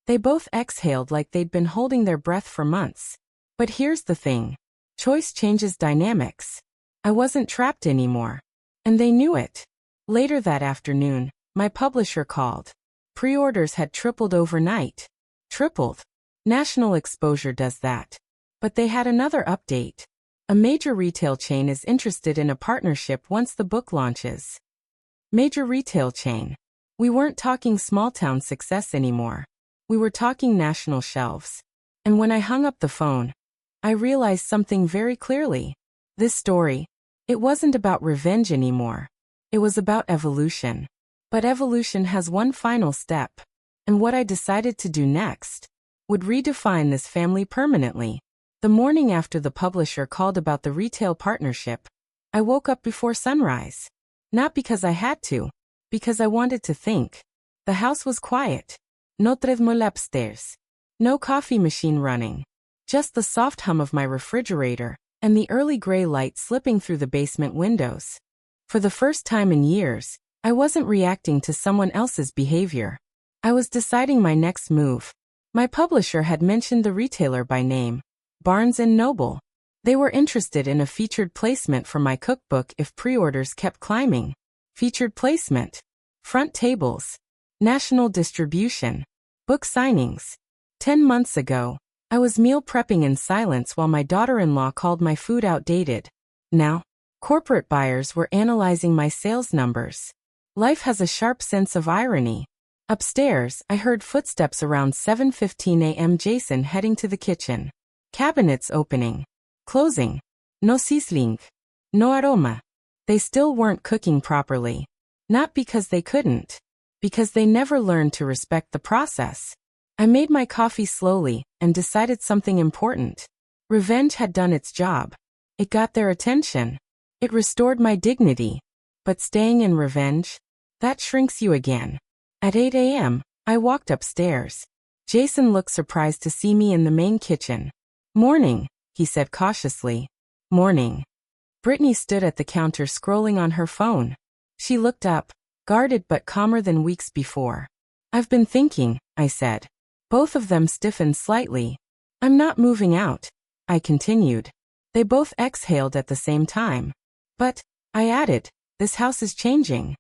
They both exhaled like they'd been holding their breath for months. But here's the thing. Choice changes dynamics. I wasn't trapped anymore. And they knew it. Later that afternoon, my publisher called. Pre-orders had tripled overnight. Tripled. National exposure does that. But they had another update. A major retail chain is interested in a partnership once the book launches. Major retail chain. We weren't talking small-town success anymore. We were talking national shelves. And when I hung up the phone, I realized something very clearly. This story, it wasn't about revenge anymore. It was about evolution. But evolution has one final step. And what I decided to do next would redefine this family permanently. The morning after the publisher called about the retail partnership, I woke up before sunrise. Not because I had to, because I wanted to think. The house was quiet. No treadmill upstairs. No coffee machine running. Just the soft hum of my refrigerator and the early gray light slipping through the basement windows. For the first time in years, I wasn't reacting to someone else's behavior. I was deciding my next move. My publisher had mentioned the retailer by name. Barnes & Noble. They were interested in a featured placement for my cookbook if pre-orders kept climbing. Featured placement. Front tables. National distribution. Book signings. 10 months ago, I was meal prepping in silence while my daughter-in-law called my food outdated. Now, corporate buyers were analyzing my sales numbers. Life has a sharp sense of irony. Upstairs, I heard footsteps around 7:15 a.m. Jason heading to the kitchen. Cabinets opening. Closing. No sizzling. No aroma. They still weren't cooking properly. Not because they couldn't. Because they never learned to respect the process. I made my coffee slowly and decided something important. Revenge had done its job. It got their attention. It restored my dignity. But staying in revenge? That shrinks you again. At 8 a.m., I walked upstairs. Jason looked surprised to see me in the main kitchen. Morning, he said cautiously. Morning. Brittany stood at the counter scrolling on her phone. She looked up, guarded but calmer than weeks before. I've been thinking, I said. Both of them stiffened slightly. I'm not moving out, I continued. They both exhaled at the same time. But, I added, this house is changing.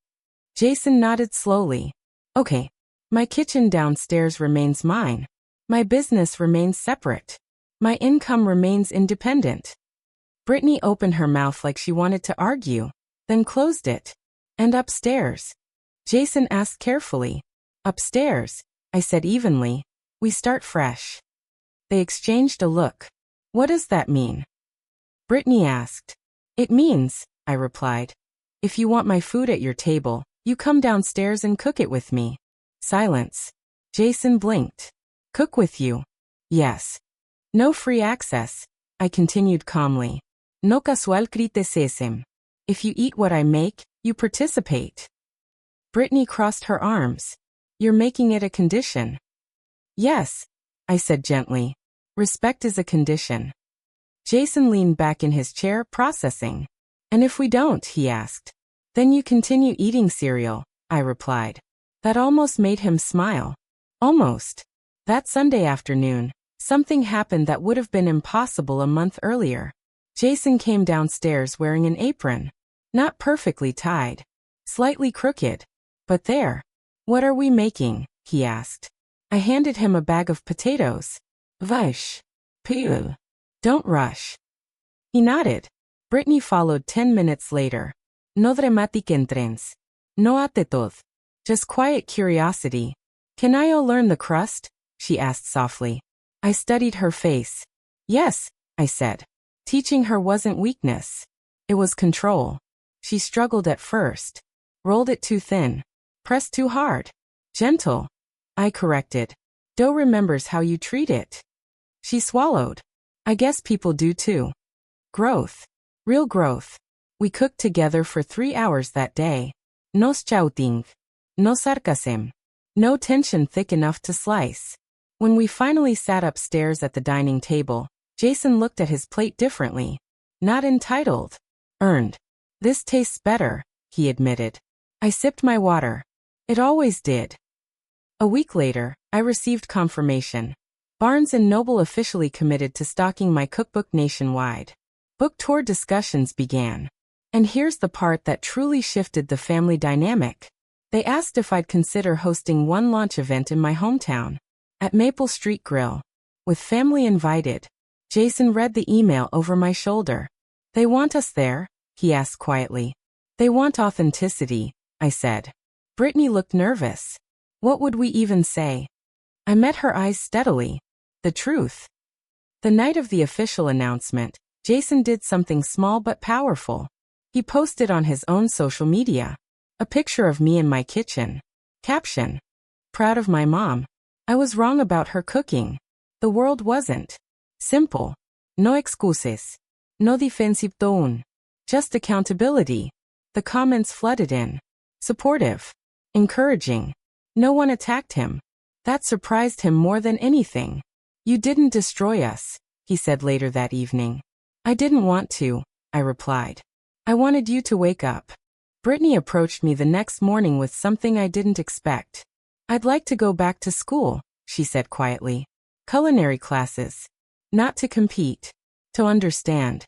Jason nodded slowly. Okay. My kitchen downstairs remains mine. My business remains separate. My income remains independent. Brittany opened her mouth like she wanted to argue, then closed it. And upstairs? Jason asked carefully. Upstairs, I said evenly. We start fresh. They exchanged a look. What does that mean? Brittany asked. It means, I replied. If you want my food at your table, you come downstairs and cook it with me. Silence. Jason blinked. Cook with you? Yes. No free access, I continued calmly. No casual criticism. If you eat what I make, you participate. Brittany crossed her arms. You're making it a condition. Yes, I said gently. Respect is a condition. Jason leaned back in his chair, processing. And if we don't, he asked. Then you continue eating cereal, I replied. That almost made him smile. Almost. That Sunday afternoon, something happened that would have been impossible a month earlier. Jason came downstairs wearing an apron. Not perfectly tied. Slightly crooked. But there. What are we making? He asked. I handed him a bag of potatoes. Vache. Peel. Don't rush. He nodded. Brittany followed 10 minutes later. No dramatic entrance. No attitude. Just quiet curiosity. Can I learn the crust? She asked softly. I studied her face. Yes, I said. Teaching her wasn't weakness. It was control. She struggled at first. Rolled it too thin. Pressed too hard. Gentle. I corrected. Dough remembers how you treat it. She swallowed. I guess people do too. Growth. Real growth. We cooked together for 3 hours that day. No shouting. No sarcasm. No tension thick enough to slice. When we finally sat upstairs at the dining table, Jason looked at his plate differently. Not entitled. Earned. This tastes better, he admitted. I sipped my water. It always did. A week later, I received confirmation. Barnes & Noble officially committed to stocking my cookbook nationwide. Book tour discussions began. And here's the part that truly shifted the family dynamic. They asked if I'd consider hosting one launch event in my hometown, at Maple Street Grill, with family invited. Jason read the email over my shoulder. They want us there? He asked quietly. They want authenticity, I said. Brittany looked nervous. What would we even say? I met her eyes steadily. The truth. The night of the official announcement, Jason did something small but powerful. He posted on his own social media a picture of me in my kitchen. Caption: proud of my mom. I was wrong about her cooking. The world wasn't. Simple. No excuses. No defensive tone. Just accountability. The comments flooded in. Supportive. Encouraging. No one attacked him. That surprised him more than anything. You didn't destroy us, he said later that evening. I didn't want to, I replied. I wanted you to wake up. Brittany approached me the next morning with something I didn't expect. I'd like to go back to school, she said quietly. Culinary classes. Not to compete. To understand.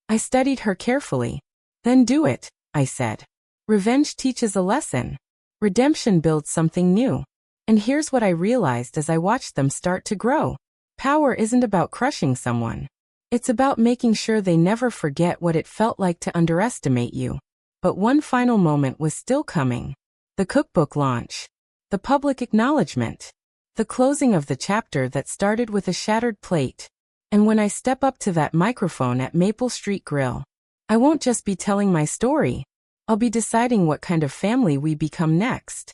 I studied her carefully. Then do it, I said. Revenge teaches a lesson. Redemption builds something new. And here's what I realized as I watched them start to grow. Power isn't about crushing someone. It's about making sure they never forget what it felt like to underestimate you. But one final moment was still coming. The cookbook launch. The public acknowledgement. The closing of the chapter that started with a shattered plate. And when I step up to that microphone at Maple Street Grill, I won't just be telling my story. I'll be deciding what kind of family we become next.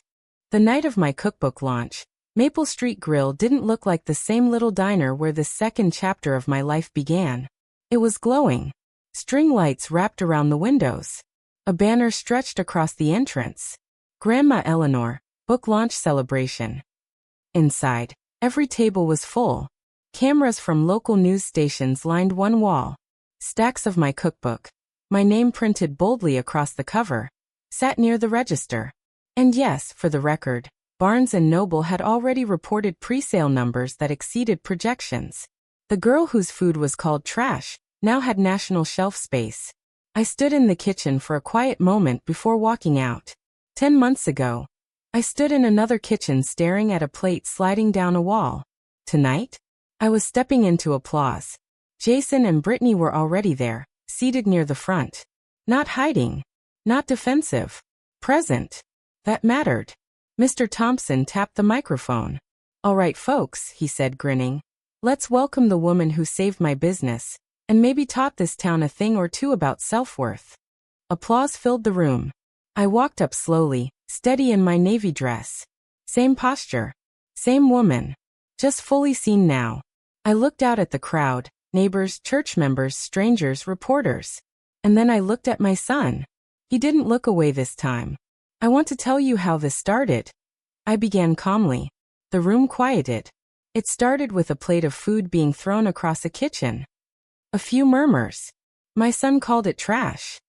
The night of my cookbook launch, Maple Street Grill didn't look like the same little diner where the second chapter of my life began. It was glowing. String lights wrapped around the windows. A banner stretched across the entrance. Grandma Eleanor, book launch celebration. Inside, every table was full. Cameras from local news stations lined one wall. Stacks of my cookbook, my name printed boldly across the cover, sat near the register. And yes, for the record, Barnes & Noble had already reported pre-sale numbers that exceeded projections. The girl whose food was called trash now had national shelf space. I stood in the kitchen for a quiet moment before walking out. 10 months ago, I stood in another kitchen staring at a plate sliding down a wall. Tonight, I was stepping into applause. Jason and Brittany were already there, seated near the front. Not hiding. Not defensive. Present. That mattered. Mr. Thompson tapped the microphone. All right, folks, he said, grinning. Let's welcome the woman who saved my business, and maybe taught this town a thing or two about self-worth. Applause filled the room. I walked up slowly, steady in my navy dress. Same posture. Same woman. Just fully seen now. I looked out at the crowd, neighbors, church members, strangers, reporters. And then I looked at my son. He didn't look away this time. I want to tell you how this started. I began calmly. The room quieted. It started with a plate of food being thrown across a kitchen. A few murmurs. My son called it trash.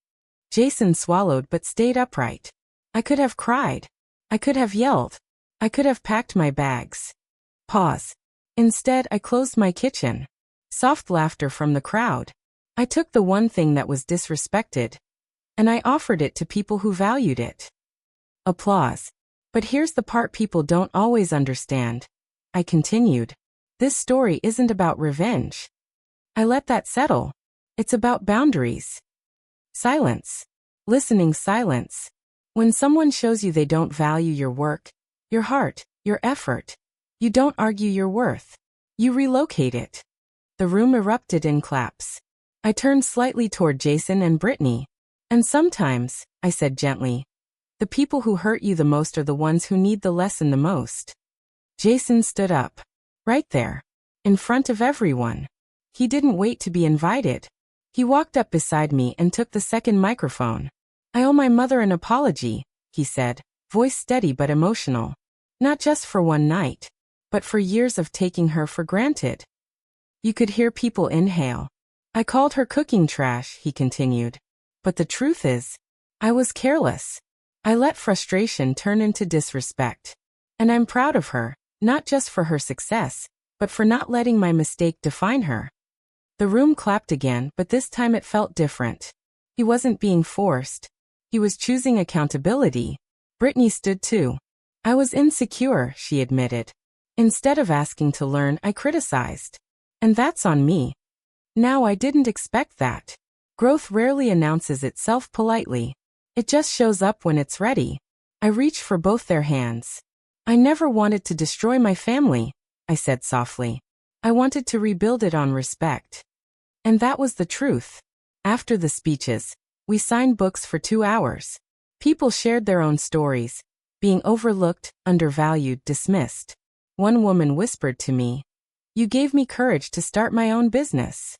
Jason swallowed but stayed upright. I could have cried. I could have yelled. I could have packed my bags. Pause. Instead, I closed my kitchen. Soft laughter from the crowd. I took the one thing that was disrespected, and I offered it to people who valued it. Applause. But here's the part people don't always understand. I continued. This story isn't about revenge. I let that settle. It's about boundaries. Silence. Listening silence. When someone shows you they don't value your work, your heart, your effort, you don't argue your worth. You relocate it. The room erupted in claps. I turned slightly toward Jason and Brittany. And sometimes, I said gently, the people who hurt you the most are the ones who need the lesson the most. Jason stood up. Right there. In front of everyone. He didn't wait to be invited. He walked up beside me and took the second microphone. "I owe my mother an apology," he said, voice steady but emotional. "Not just for one night, but for years of taking her for granted." You could hear people inhale. "I called her cooking trash," he continued. "But the truth is, I was careless. I let frustration turn into disrespect. And I'm proud of her, not just for her success, but for not letting my mistake define her." The room clapped again, but this time it felt different. He wasn't being forced. He was choosing accountability. Brittany stood too. "I was insecure," she admitted. "Instead of asking to learn, I criticized. And that's on me. Now I didn't expect that. Growth rarely announces itself politely. It just shows up when it's ready." I reached for both their hands. "I never wanted to destroy my family," I said softly. "I wanted to rebuild it on respect." And that was the truth. After the speeches, we signed books for 2 hours. People shared their own stories, being overlooked, undervalued, dismissed. One woman whispered to me, "You gave me courage to start my own business."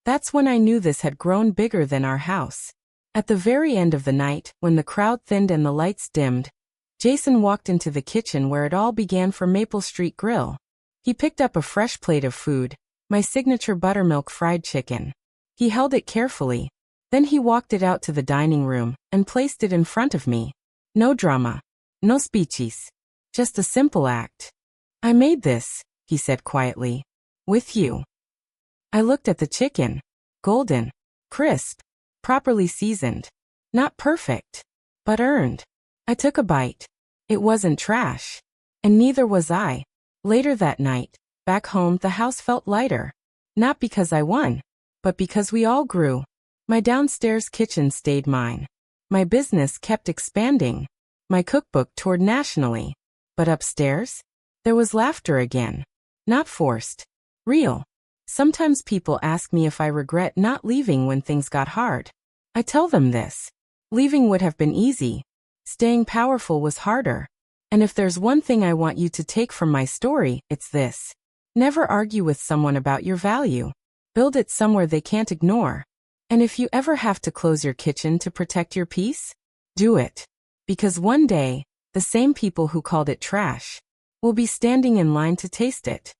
That's when I knew this had grown bigger than our house. At the very end of the night, when the crowd thinned and the lights dimmed, Jason walked into the kitchen where it all began for Maple Street Grill. He picked up a fresh plate of food, my signature buttermilk fried chicken. He held it carefully. Then he walked it out to the dining room and placed it in front of me. No drama. No speeches. Just a simple act. "I made this," he said quietly. "With you." I looked at the chicken. Golden. Crisp. Properly seasoned. Not perfect. But earned. I took a bite. It wasn't trash. And neither was I. Later that night, back home, the house felt lighter. Not because I won, but because we all grew. My downstairs kitchen stayed mine. My business kept expanding. My cookbook toured nationally. But upstairs, there was laughter again. Not forced. Real. Sometimes people ask me if I regret not leaving when things got hard. I tell them this. Leaving would have been easy. Staying powerful was harder. And if there's one thing I want you to take from my story, it's this. Never argue with someone about your value. Build it somewhere they can't ignore. And if you ever have to close your kitchen to protect your peace, do it. Because one day, the same people who called it trash will be standing in line to taste it.